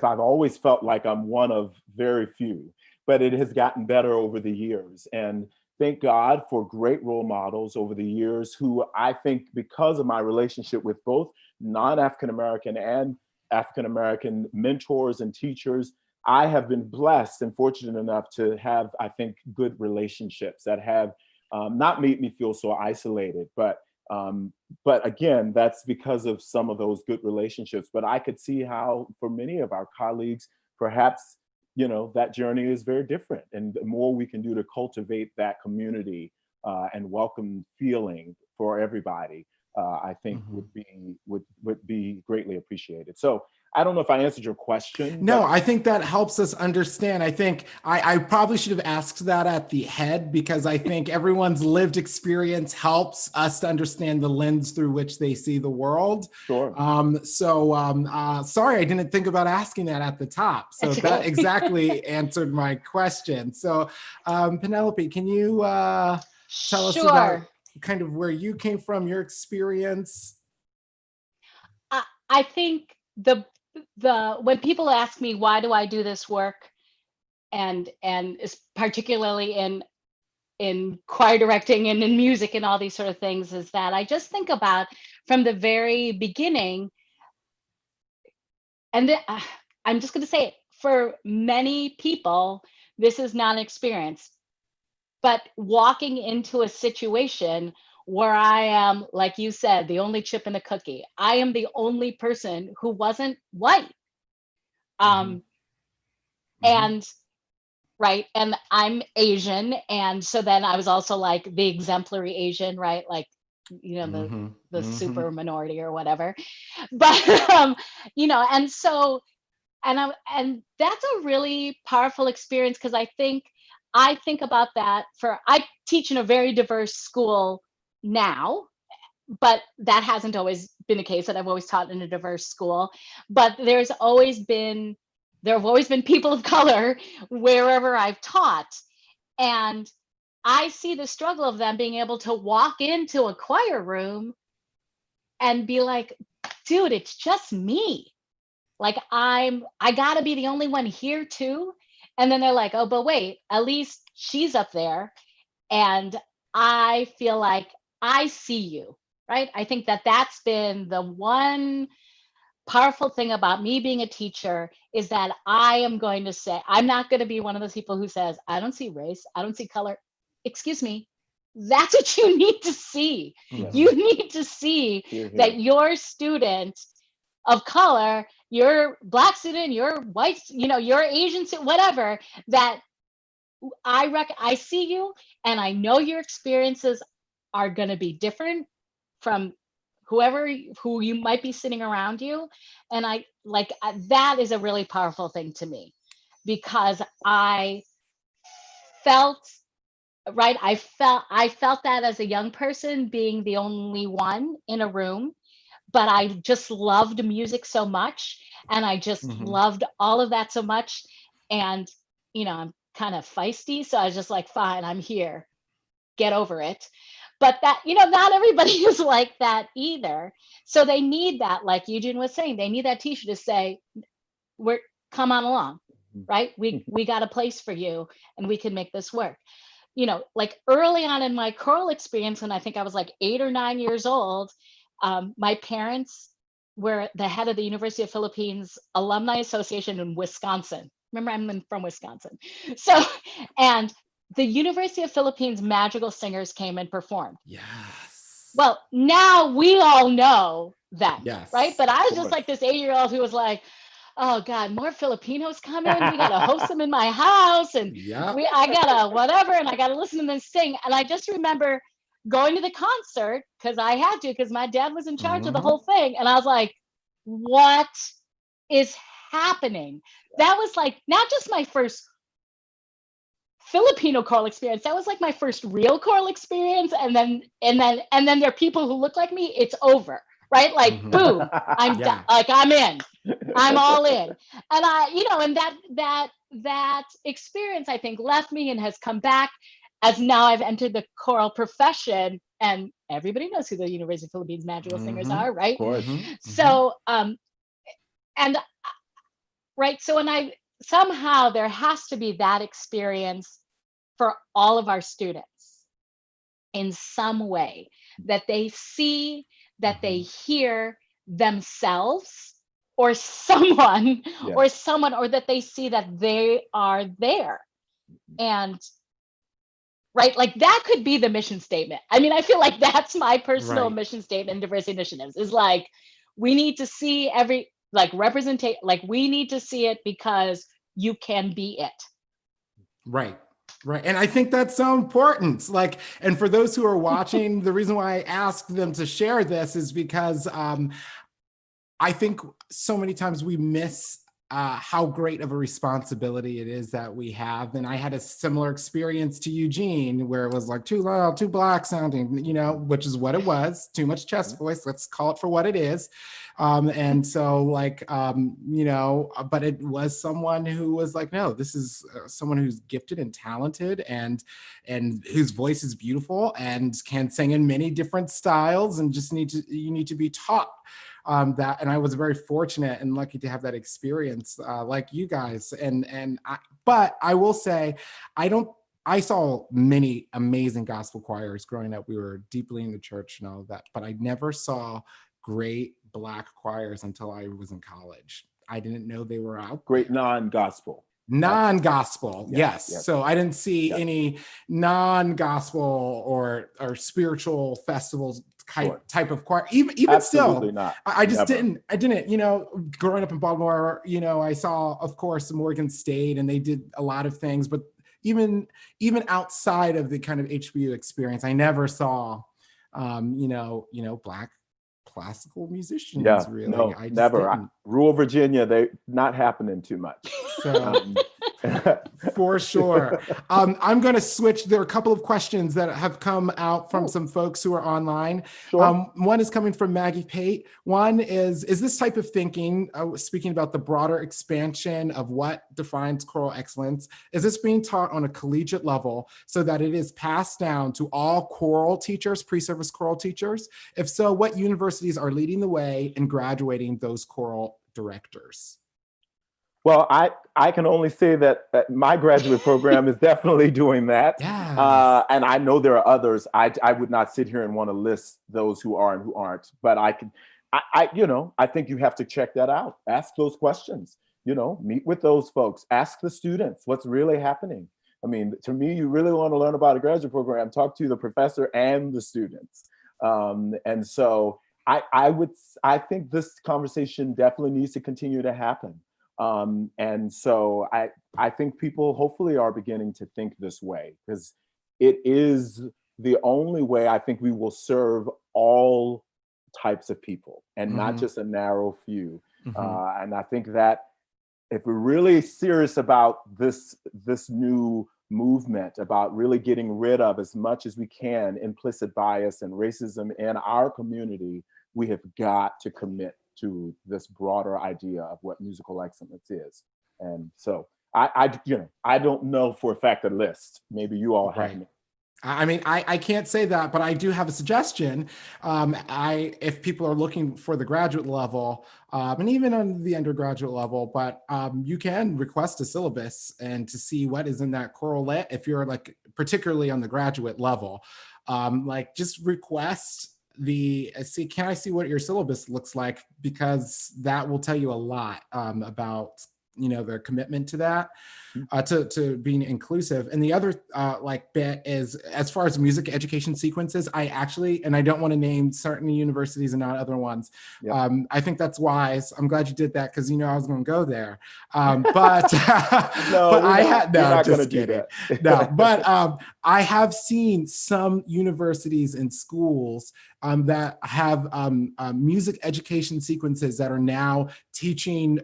I've always felt like I'm one of very few, but it has gotten better over the years. And thank God for great role models over the years who, I think, because of my relationship with both non-African American and African American mentors and teachers, I have been blessed and fortunate enough to have, I think, good relationships that have not made me feel so isolated, but again, that's because of some of those good relationships. But I could see how for many of our colleagues, perhaps, that journey is very different. And the more we can do to cultivate that community and welcome feeling for everybody, I think Mhm. would be greatly appreciated. So I don't know if I answered your question, No, but I think that helps us understand. I think I probably should have asked that at the head, because I think everyone's lived experience helps us to understand the lens through which they see the world. sure. Sorry, I didn't think about asking that at the top. So It's that okay. exactly answered my question. So, Penelope, can you tell us about Sure. kind of where you came from, your experience? I think the when people ask me why do I do this work, and is particularly in choir directing and in music and all these sort of things, is that I just think about from the very beginning, and I'm just going to say it, for many people, This is not an experience. But walking into a situation where I am, like you said, the only chip in the cookie, I am the only person who wasn't white. Mhm. And right, and I'm Asian, and so then I was also like the exemplary Asian, right? Like, Mhm. the Mhm. super minority or whatever. But and so and that's a really powerful experience, because I think about that. I teach in a very diverse school now, but that hasn't always been the case, that I've always taught in a diverse school. But there have always been people of color wherever I've taught. And I see the struggle of them being able to walk into a choir room and be like, dude, it's just me. Like, I gotta be the only one here too. And then they're like, oh, but wait, at least she's up there. And I feel like I see you, right? I think that that's been the one powerful thing about me being a teacher, is that I am going to say, I'm not going to be one of those people who says, I don't see race, I don't see color. Excuse me. That's what you need to see. Yes. You Mhm. need to see Here, here. that your student of color, your black student, your white, your Asian student, whatever, that I see you, and I know your experiences are going to be different from who you might be sitting around you. And that is a really powerful thing to me, because I felt right I felt that as a young person, being the only one in a room. But I just loved music so much, and I just Mhm. loved all of that so much. And I'm kind of feisty, so I was just like, fine, I'm here, get over it. But that, not everybody is like that either. So they need that, like Eugene was saying, they need that teacher to say, we're come on along, right? We got a place for you, and we can make this work. Like early on in my choral experience, when I think I was like 8 or 9 years old, my parents were the head of the University of Philippines Alumni Association in Wisconsin. Remember, from Wisconsin. So, and the University of Philippines Magical Singers came and performed. Yes. Well, now we all know them, right? Yes. But I Of was just like course. this 8-year-old who was like, oh God, more Filipinos coming. We gotta host them in my house, and Yep. I gotta whatever, and I gotta listen to them sing. And I just remember going to the concert, because I had to, because my dad was in charge of the whole Mhm. thing. And I was like, what is happening? That was like not just my first Filipino choral experience. That was like my first real choral experience. And then there are people who look like me. It's over, right? Like, Mhm. boom, Yeah. like, I'm in. I'm all in. And and that experience, I think, left me and has come back, as now I've entered the choral profession, and everybody knows who the University of Philippines Magical Singers Mhm. are, Of right? course. Mhm. Mhm. So, and right, so when I somehow there has to be that experience for all of our students in some way, that they see, that they Mhm. hear themselves, or someone Yes. or that they see that they are there. And right, like that could be the mission statement. I mean, I feel like that's my personal Right. mission statement in diversity initiatives, is like, we need to see every, like, representation, like we need to see it, because you can be it. Right. Right. And I think that's so important. Like, and for those who are watching, the reason why I asked them to share this is because I think so many times we miss how great of a responsibility it is that we have. And I had a similar experience to Eugene, where it was like too loud, too black sounding, which is what it was, too much chest voice. Let's call it for what it is. And so, like, but it was someone who was like, no, this is someone who's gifted and talented, and whose voice is beautiful and can sing in many different styles, and you need to be taught that. And I was very fortunate and lucky to have that experience, like you guys. But I will say, I saw many amazing gospel choirs growing up. We were deeply in the church and all of that, but I never saw great Black choirs until I was in college. I didn't know they were out Great there. non-gospel. Non-gospel, yes. Yes. So I didn't see Yes. any non-gospel or spiritual festivals type of choir. Even Absolutely still, not. I just Never. didn't. Growing up in Baltimore, I saw, of course, Morgan State, and they did a lot of things. But even outside of the kind of HBU experience, I never saw, Black classical musicians. Yeah, Really, no, I just never. didn't. Rural Virginia, they not happening too much. So. For sure. I'm going to switch. There are a couple of questions that have come out from some folks who are online. Sure. One is coming from Maggie Pate. One is this type of thinking, speaking about the broader expansion of what defines choral excellence, is this being taught on a collegiate level so that it is passed down to all choral teachers, pre-service choral teachers? If so, what universities are leading the way in graduating those choral directors? Well, I can only say that my graduate program is definitely doing that. Yes. And I know there are others. I would not sit here and want to list those who are and who aren't, but I think you have to check that out. Ask those questions, meet with those folks, ask the students what's really happening. I mean, to me, you really want to learn about a graduate program, talk to the professor and the students. And so I think this conversation definitely needs to continue to happen. And so I think people hopefully are beginning to think this way, because it is the only way I think we will serve all types of people and not just a narrow few. And I think that if we're really serious about this new movement, about really getting rid of as much as we can implicit bias and racism in our community, we have got to commit to this broader idea of what musical excellence is. And so I don't know for a fact a list. Maybe you all have. Right. I mean, I can't say that, but I do have a suggestion. If people are looking for the graduate level, and even on the undergraduate level, but you can request a syllabus and to see what is in that choral lit. If you're particularly on the graduate level, just request can I see what your syllabus looks like, because that will tell you a lot about their commitment to that, to being inclusive. And the other bit is, as far as music education sequences, I don't want to name certain universities and not other ones. Yep. I think that's wise. I'm glad you did that, because I was going to go there. But just kidding. No, but I have seen some universities and schools that have music education sequences that are now teaching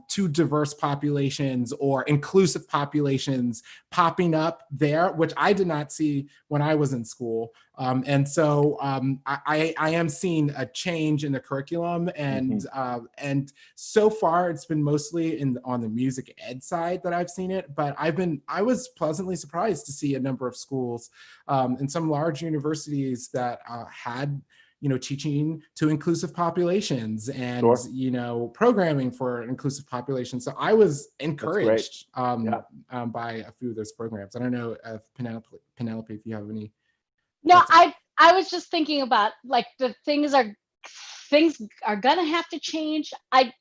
to diverse populations or inclusive populations popping up there, which I did not see when I was in school. And so I am seeing a change in the curriculum, and so far it's been mostly on the music ed side that I've seen it. But I was pleasantly surprised to see a number of schools and some large universities that had teaching to inclusive populations and, programming for inclusive populations. So I was encouraged by a few of those programs. I don't know if Penelope, if you have any. No, I was just thinking about the things are gonna have to change. I've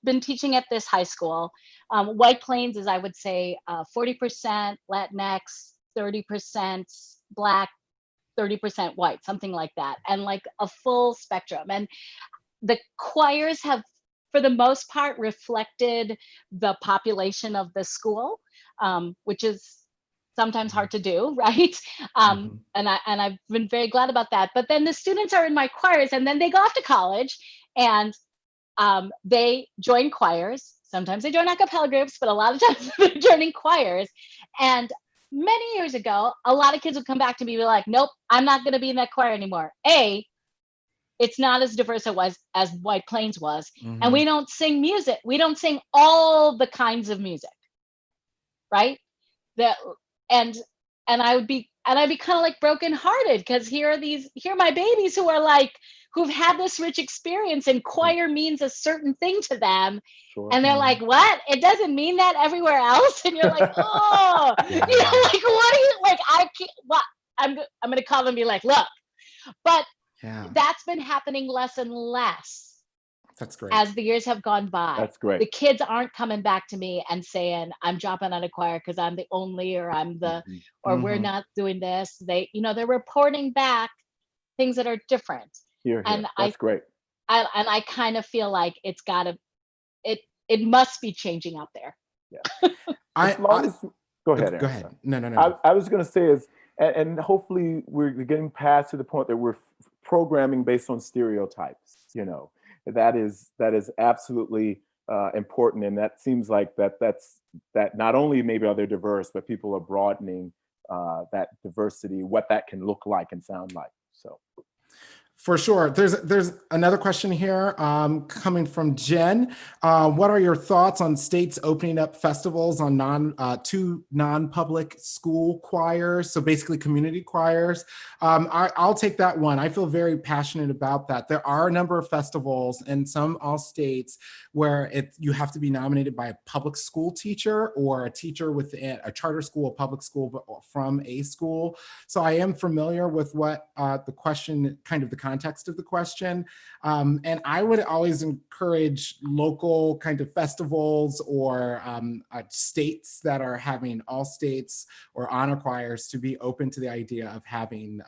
been teaching at this high school. White Plains is, I would say, 40% Latinx, 30% Black, 30% white, something like that, and a full spectrum. And the choirs have, for the most part, reflected the population of the school, which is sometimes hard to do, right? And I've been very glad about that. But then the students are in my choirs, and then they go off to college, and they join choirs. Sometimes they join a cappella groups, but a lot of times they're joining choirs. And many years ago, a lot of kids would come back to me and be like, nope, I'm not going to be in that choir anymore. It's not as diverse as White Plains was. And we don't sing music. We don't sing all the kinds of music, right? And I would be kind of brokenhearted, because here are my babies who've had this rich experience, and choir means a certain thing to them. Sure. And they're like, what? It doesn't mean that everywhere else? And you're like, oh, what are you, I can't, what? I'm going to call them and be like, look, but that's been happening less and less. That's great. as the years have gone by. That's great. The kids aren't coming back to me and saying, I'm dropping out of choir because I'm the only, or I'm the, or we're not doing this. They, they're reporting back things that are different. Here. And That's great. I kind of feel like it must be changing out there. Yeah. Go ahead. Go ahead. No. I was going to say and hopefully we're getting past to the point that we're programming based on stereotypes. That is absolutely important, and that seems like that not only maybe are they diverse, but people are broadening that diversity, what that can look like and sound like. So. For sure. There's another question here coming from Jen. What are your thoughts on states opening up festivals on to non-public school choirs? So basically community choirs. I'll take that one. I feel very passionate about that. There are a number of festivals in all states where you have to be nominated by a public school teacher or a teacher within a charter school, a public school, but from a school. So I am familiar with what the question, kind of the context of the question. And I would always encourage local kind of festivals or states that are having all states or honor choirs to be open to the idea of having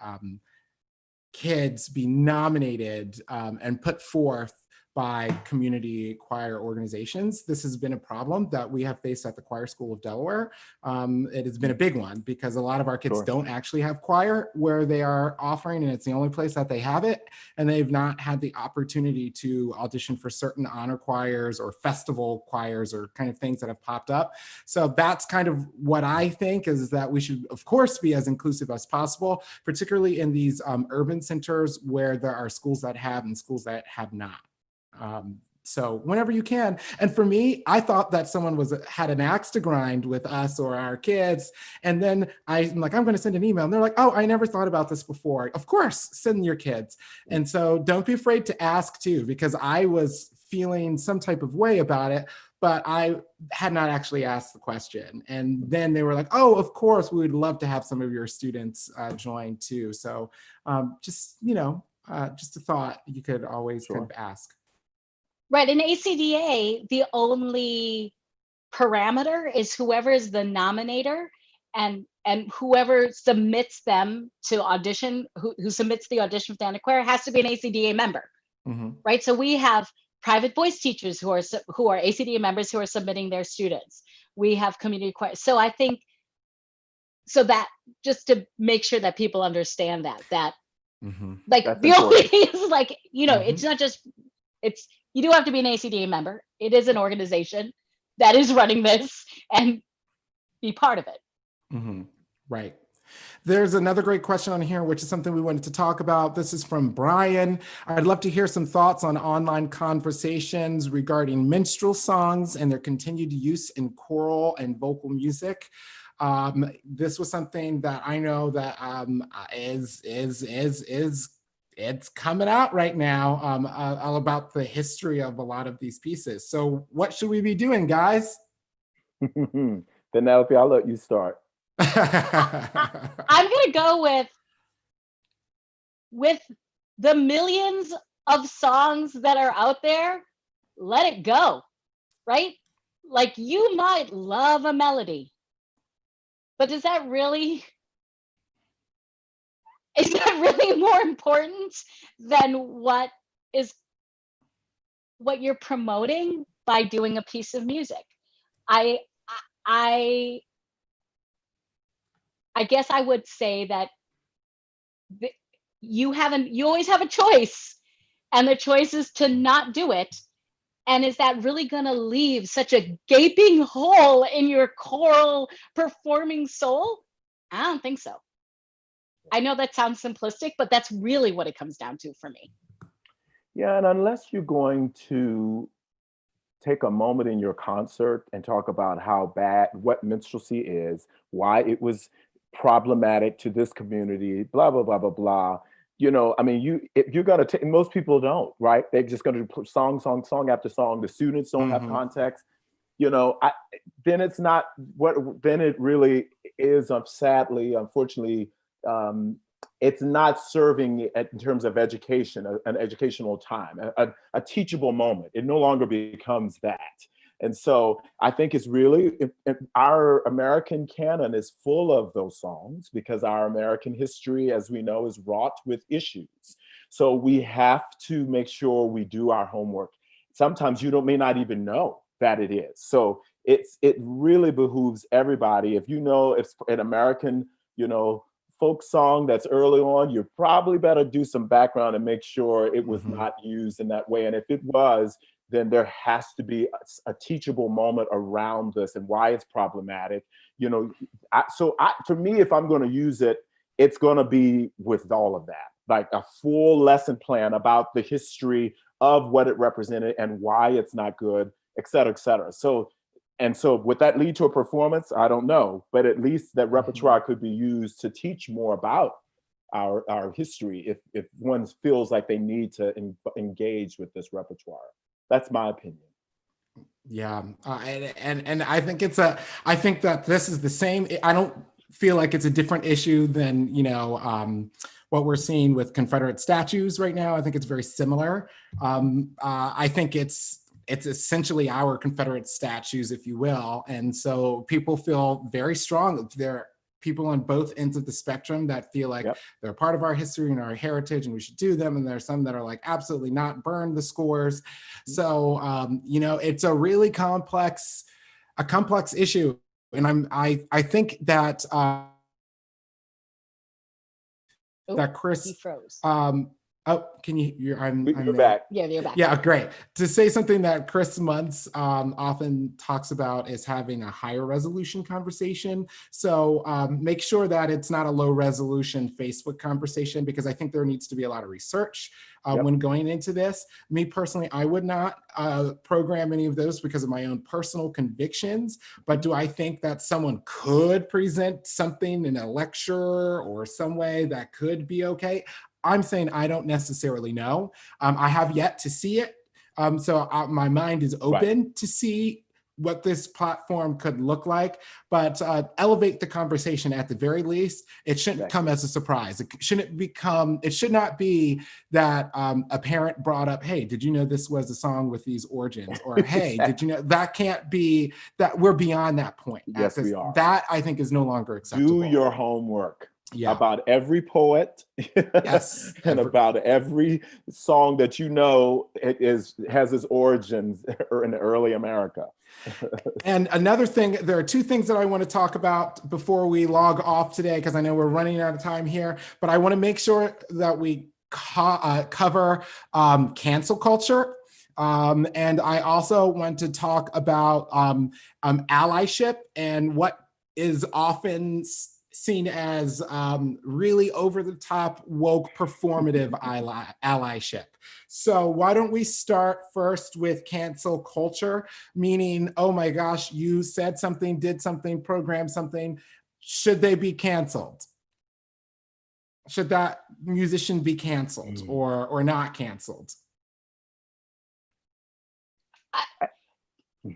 kids be nominated and put forth by community choir organizations. This has been a problem that we have faced at the Choir School of Delaware. It has been a big one because a lot of our kids don't actually have choir where they are offering, and it's the only place that they have it. And they've not had the opportunity to audition for certain honor choirs or festival choirs or kind of things that have popped up. So that's kind of what I think is that we should, of course, be as inclusive as possible, particularly in these urban centers where there are schools that have and schools that have not. So whenever you can. And for me, I thought that someone had an axe to grind with us or our kids. And then I'm like, I'm going to send an email. And they're like, oh, I never thought about this before. Of course, send your kids. And so don't be afraid to ask too, because I was feeling some type of way about it, but I had not actually asked the question. And then they were like, oh, of course, we would love to have some of your students join too. So just a thought you could always kind of ask. Right, in ACDA, the only parameter is whoever is the nominator and whoever submits them to audition, who submits the audition for the honor choir has to be an ACDA member, right? So we have private voice teachers who are ACDA members who are submitting their students. We have community choir. So I think, so that just to make sure that people understand that like That's the important. only thing is like, it's not just, you do have to be an ACDA member. It is an organization that is running this and be part of it. Right. There's another great question on here, which is something we wanted to talk about. This is from Brian. I'd love to hear some thoughts on online conversations regarding minstrel songs and their continued use in choral and vocal music. This was something that I know that it's coming out right now, all about the history of a lot of these pieces. So what should we be doing, guys? Penelope, I'll let you start. I'm going to go with the millions of songs that are out there. Let it go, right? Like you might love a melody, but is that really more important than what you're promoting by doing a piece of music? I guess I would say that you always have a choice, and the choice is to not do it. And is that really going to leave such a gaping hole in your choral performing soul? I don't think so. I know that sounds simplistic, but that's really what it comes down to for me. Yeah, and unless you're going to take a moment in your concert and talk about what minstrelsy is, why it was problematic to this community, blah, blah, blah, blah, blah. I mean, if you're going to take, most people don't, right? They're just going to put song after song. The students don't have context. Then it's not then it really is, sadly, unfortunately, it's not serving in terms of education, an educational time, a teachable moment. It no longer becomes that. And so I think it's really, our American canon is full of those songs because our American history, as we know, is wrought with issues. So we have to make sure we do our homework. Sometimes you may not even know that it is. So it really behooves everybody. If you know it's an American, folk song that's early on, you probably better do some background and make sure it was not used in that way. And if it was, then there has to be a teachable moment around this and why it's problematic. For me, if I'm going to use it, it's going to be with all of that, like a full lesson plan about the history of what it represented and why it's not good, et cetera, et cetera. So would that lead to a performance? I don't know, but at least that repertoire could be used to teach more about our history if one feels like they need to engage with this repertoire. That's my opinion. Yeah, and I think I think that this is the same. I don't feel like it's a different issue than what we're seeing with Confederate statues right now. I think it's very similar. I think it's essentially our Confederate statues, if you will, and so people feel very strong. There are people on both ends of the spectrum that feel like they're part of our history and our heritage and we should do them. And there's some that are like, absolutely not, burn the scores. So, it's a really complex issue. And I think that, that Chris, he froze. Can you, You're back. Yeah, you're back. Yeah, great. To say something that Chris Muntz often talks about is having a higher resolution conversation. So make sure that it's not a low resolution Facebook conversation, because I think there needs to be a lot of research when going into this. Me personally, I would not program any of those because of my own personal convictions. But do I think that someone could present something in a lecture or some way that could be okay? I'm saying I don't necessarily know. I have yet to see it. So my mind is open to see what this platform could look like, but elevate the conversation at the very least. It shouldn't come as a surprise. It should not be that a parent brought up, hey, did you know this was a song with these origins? Or, hey, did you know, that can't be, that we're beyond that point. Yes, we are. That I think is no longer acceptable. Do your homework. Yeah. About every poet, yes, and about every song that has its origins in early America. And another thing, there are two things that I want to talk about before we log off today, because I know we're running out of time here, but I want to make sure that we cover cancel culture. And I also want to talk about allyship and what is often seen as really over-the-top, woke, performative allyship. So why don't we start first with cancel culture, meaning, oh my gosh, you said something, did something, programmed something. Should they be canceled? Should that musician be canceled or not canceled?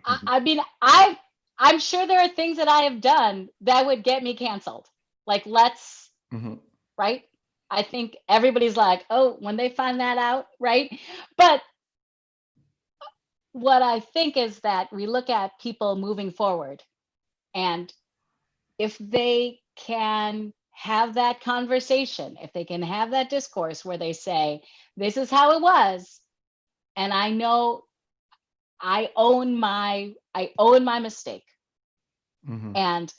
I mean, I'm sure there are things that I have done that would get me canceled. Like, right? I think everybody's like, oh, when they find that out, right? But what I think is that we look at people moving forward, and if they can have that conversation, if they can have that discourse where they say, this is how it was, and I know I own my mistake. And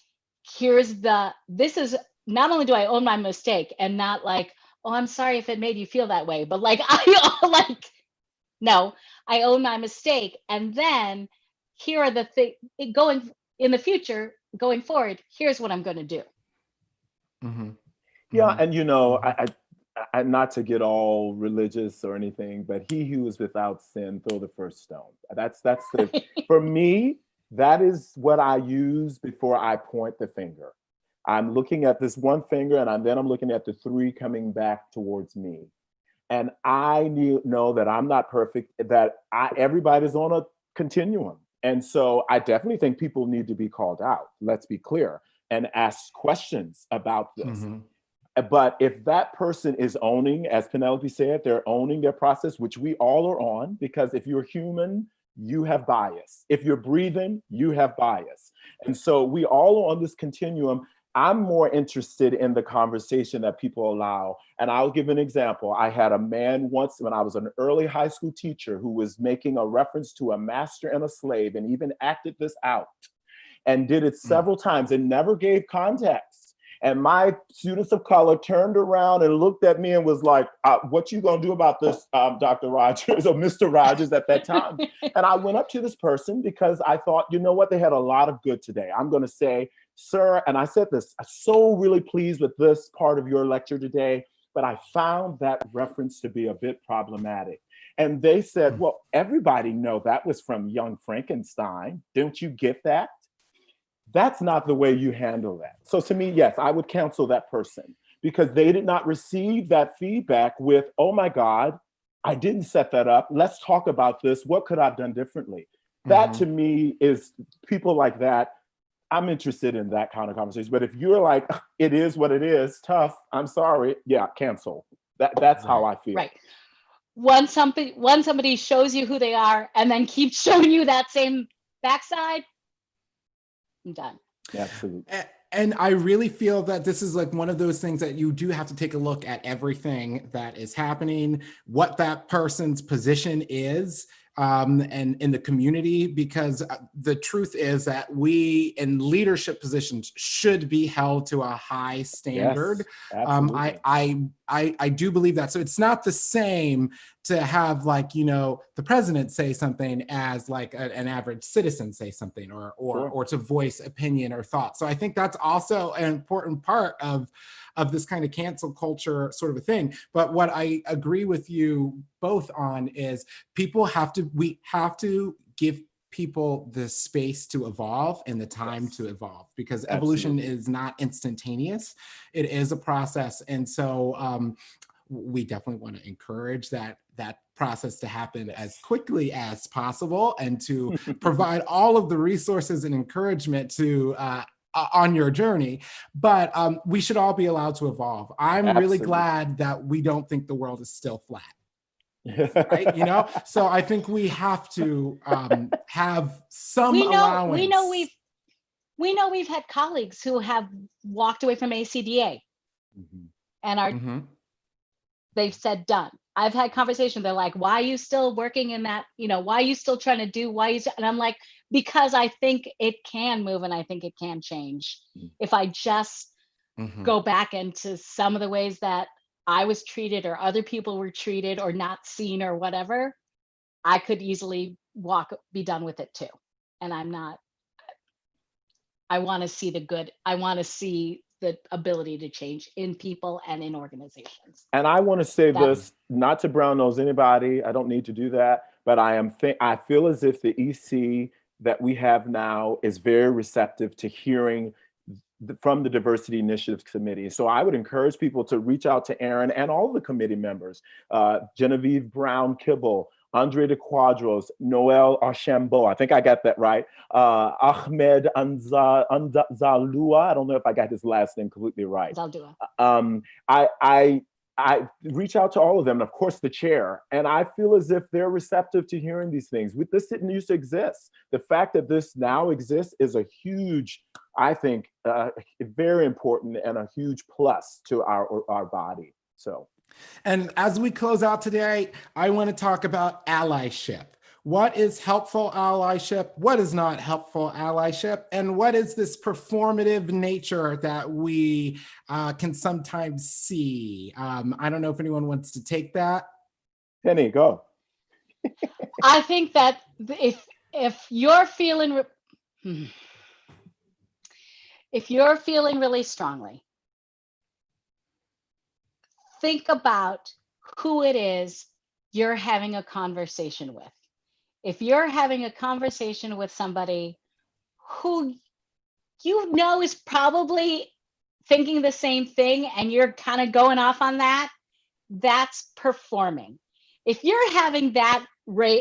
this is not only do I own my mistake, and not like, oh, I'm sorry if it made you feel that way, but like, no, I own my mistake. And then here are the things going in the future, going forward, here's what I'm going to do. Yeah. And I not to get all religious or anything, but he who is without sin, throw the first stone. That's for me, that is what I use before I point the finger. I'm looking at this one finger, and then I'm looking at the three coming back towards me. And I know that I'm not perfect, that everybody's on a continuum. And so I definitely think people need to be called out, let's be clear, and ask questions about this. But if that person is owning, as Penelope said, they're owning their process, which we all are on, because if you're human, you have bias. If you're breathing, you have bias. And so we all are on this continuum. I'm more interested in the conversation that people allow. And I'll give an example. I had a man once when I was an early high school teacher who was making a reference to a master and a slave and even acted this out and did it several times and never gave context. And my students of color turned around and looked at me and was like, what you gonna do about this, Dr. Rogers or Mr. Rogers at that time? And I went up to this person because I thought, you know what, they had a lot of good today. I'm gonna say, sir, and I said this, I'm so really pleased with this part of your lecture today, but I found that reference to be a bit problematic. And they said, well, everybody know that was from Young Frankenstein. Don't you get that? That's not the way you handle that. So to me, yes, I would cancel that person because they did not receive that feedback with, oh my God, I didn't set that up. Let's talk about this. What could I have done differently? That to me is people like that. I'm interested in that kind of conversation. But if you're like, it is what it is, tough, I'm sorry, yeah, cancel. That's how I feel. Right. Once somebody shows you who they are and then keeps showing you that same backside, I'm done. Absolutely. And I really feel that this is like one of those things that you do have to take a look at everything that is happening, what that person's position is, and in the community, because the truth is that we in leadership positions should be held to a high standard. Yes, absolutely. I do believe that. So it's not the same to have like, the president say something as like an average citizen say something or to voice opinion or thought. So I think that's also an important part of this kind of cancel culture sort of a thing. But what I agree with you both on is we have to give people the space to evolve and the time to evolve, because evolution is not instantaneous. It is a process. And so we definitely want to encourage that process to happen as quickly as possible and to provide all of the resources and encouragement to on your journey. But we should all be allowed to evolve. I'm really glad that we don't think the world is still flat. Right? So I think we have to have some allowance. We know we've had colleagues who have walked away from ACDA and are they've said done. I've had conversations. They're like, "Why are you still working in that? Why are you still trying to do? And I'm like, because I think it can move and I think it can change if I just go back into some of the ways that I was treated or other people were treated or not seen or whatever. I could easily be done with it too. And I'm not. I want to see the good. I want to see the ability to change in people and in organizations. And I want to say this, not to brown nose anybody, I don't need to do that, but I feel as if the EC that we have now is very receptive to hearing from the Diversity Initiatives Committee. So I would encourage people to reach out to Aaron and all the committee members, Genevieve Brown-Kibble, Andre de Quadros, Noel Archambault, I think I got that right, Ahmed Anzalua, I don't know if I got his last name completely right. I reach out to all of them, and of course the chair, and I feel as if they're receptive to hearing these things. This didn't used to exist. The fact that this now exists is a huge, I think, very important and a huge plus to our body. So. And as we close out today, I want to talk about allyship. What is helpful allyship? What is not helpful allyship? And what is this performative nature that we can sometimes see? I don't know if anyone wants to take that. Penny, go. I think that if you're feeling really strongly, think about who it is you're having a conversation with. If you're having a conversation with somebody who is probably thinking the same thing and you're kind of going off on that, that's performing. If you're having that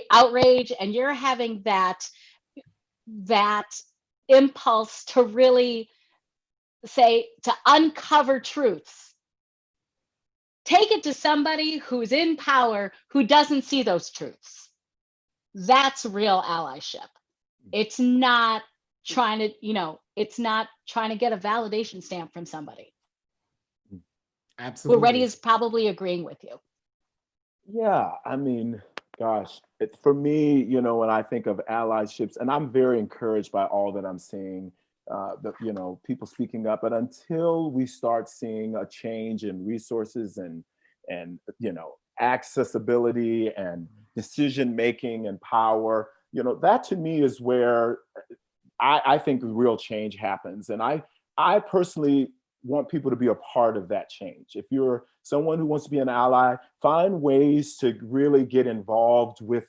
outrage and you're having that impulse to really to uncover truths, take it to somebody who's in power who doesn't see those truths. That's real allyship. It's not trying to, it's not trying to get a validation stamp from somebody. Absolutely. Who already is probably agreeing with you. Yeah, I mean, gosh, for me, when I think of allyships, and I'm very encouraged by all that I'm seeing, people speaking up, but until we start seeing a change in resources and accessibility and decision making and power, that to me is where I think real change happens. And I personally want people to be a part of that change. If you're someone who wants to be an ally, find ways to really get involved with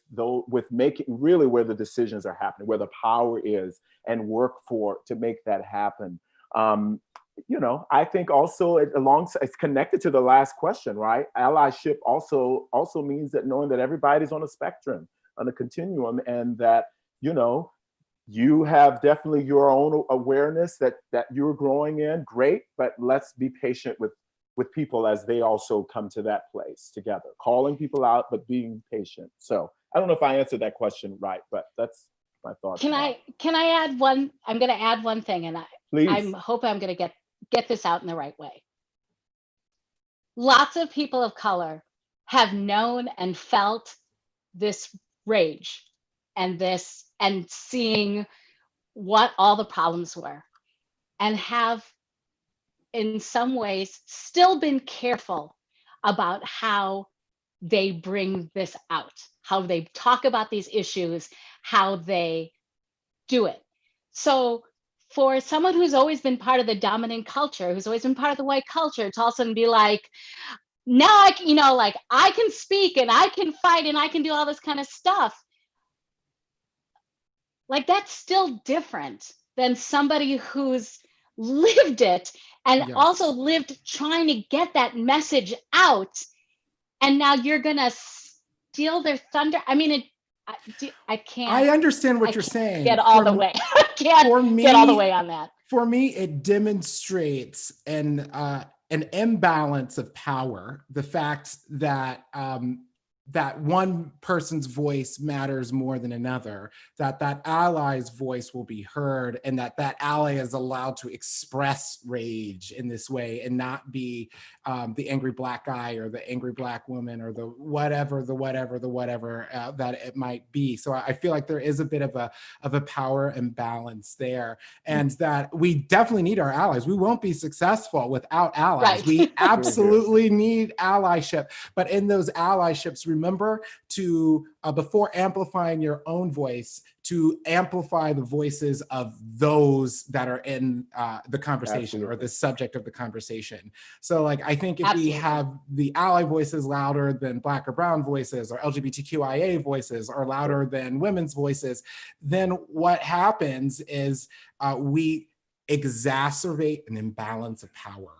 making really where the decisions are happening, where the power is, and work to make that happen. I think also it's connected to the last question, right? Allyship also means that knowing that everybody's on a spectrum, on a continuum, and that, you have definitely your own awareness that you're growing in, great, but let's be patient with people as they also come to that place together, calling people out, but being patient. So I don't know if I answered that question right, but that's my thoughts. Can I add one? I'm going to add one thing, and I'm hoping I'm going to get this out in the right way. Lots of people of color have known and felt this rage and seeing what all the problems were, and have in some ways still been careful about how they bring this out, how they talk about these issues, how they do it. So for someone who's always been part of the dominant culture, who's always been part of the white culture, to all of a sudden be like, now I can speak and I can fight and I can do all this kind of stuff. Like, that's still different than somebody who's lived it and also lived trying to get that message out. And now you're going to steal their thunder. I mean, I can't. I understand what you're saying. Get all the way. I can't get all the way on that. For me, it demonstrates an imbalance of power. The fact that that one person's voice matters more than another, that ally's voice will be heard, and that ally is allowed to express rage in this way and not be the angry black guy or the angry black woman or the whatever that it might be. So I feel like there is a bit of a power imbalance there, and that we definitely need our allies. We won't be successful without allies. Right. We absolutely need allyship, but in those allyships, remember to, before amplifying your own voice, to amplify the voices of those that are in the conversation or the subject of the conversation. So like, I think if we have the ally voices louder than Black or brown voices, or LGBTQIA voices are louder than women's voices, then what happens is we exacerbate an imbalance of power.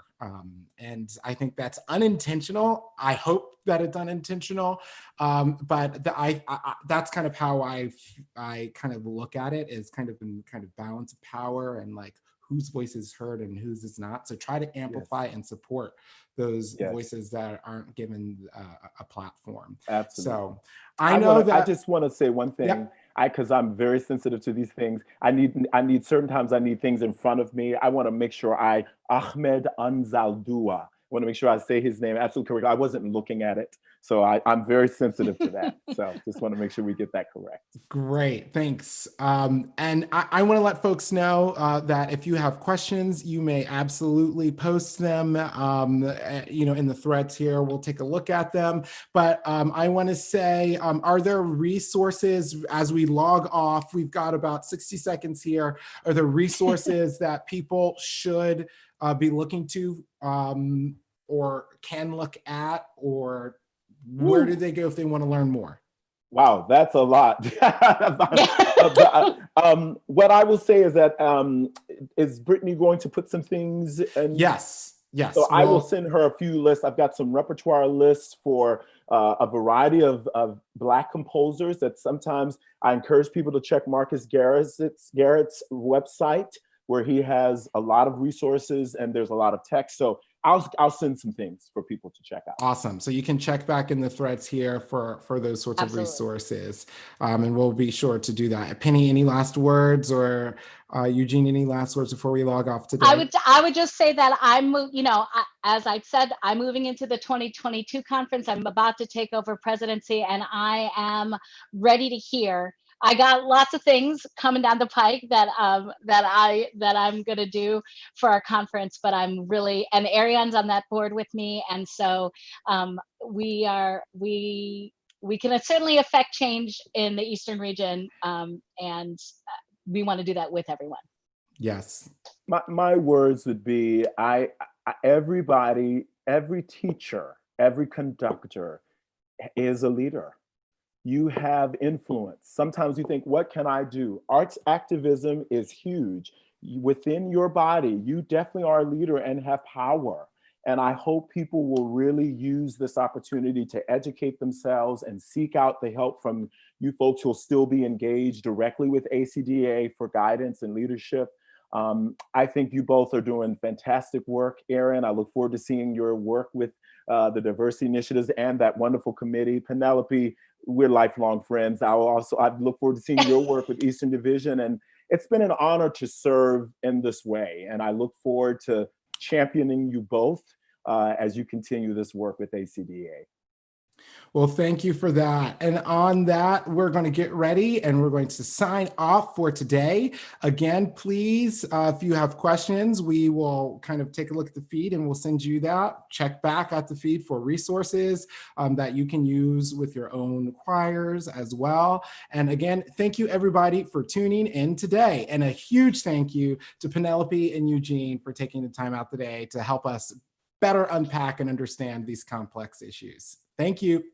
And I think that's unintentional. I hope that it's unintentional, but that's kind of how I kind of look at it, is kind of in kind of balance of power and like whose voice is heard and whose is not. So try to amplify and support those voices that aren't given a platform. Absolutely. So I just want to say one thing. Yep. Because I'm very sensitive to these things. I need certain times I need things in front of me. I want to make sure Ahmed Anzaldua. I want to make sure I say his name absolutely correct. I wasn't looking at it, so I'm very sensitive to that. So just want to make sure we get that correct. Great, thanks. And I want to let folks know that if you have questions, you may absolutely post them. In the threads here, we'll take a look at them. But I want to say, are there resources as we log off? We've got about 60 seconds here. Are there resources that people should be looking to or can look at, or where do they go if they want to learn more? Wow, that's a lot. What I will say is that, is Brittany going to put some things in? Yes. So I will send her a few lists. I've got some repertoire lists for a variety of Black composers that sometimes I encourage people to check Marcus Garrett's website, where he has a lot of resources and there's a lot of text. So I'll send some things for people to check out. Awesome. So you can check back in the threads here for those sorts of Absolutely. resources. And we'll be sure to do that. Penny, any last words, or Eugene, any last words before we log off today? I would just say that as I said, I'm moving into the 2022 conference. I'm about to take over presidency, and I am ready to hear. I got lots of things coming down the pike that I'm going to do for our conference, but I'm really, and Ariane's on that board with me, and so we can certainly affect change in the Eastern region, and we want to do that with everyone. Yes. My words would be, everybody, every teacher, every conductor is a leader. You have influence. Sometimes you think, what can I do? Arts activism is huge. Within your body, you definitely are a leader and have power. And I hope people will really use this opportunity to educate themselves and seek out the help from you folks who'll still be engaged directly with ACDA for guidance and leadership. I think you both are doing fantastic work, Erin. I look forward to seeing your work with the diversity initiatives and that wonderful committee. Penelope, we're lifelong friends. I look forward to seeing your work with Eastern Division. And it's been an honor to serve in this way. And I look forward to championing you both as you continue this work with ACDA. Well, thank you for that. And on that, we're going to get ready and we're going to sign off for today. Again, please, if you have questions, we will kind of take a look at the feed and we'll send you that. Check back at the feed for resources that you can use with your own choirs as well. And again, thank you everybody for tuning in today. And a huge thank you to Penelope and Eugene for taking the time out today to help us better unpack and understand these complex issues. Thank you.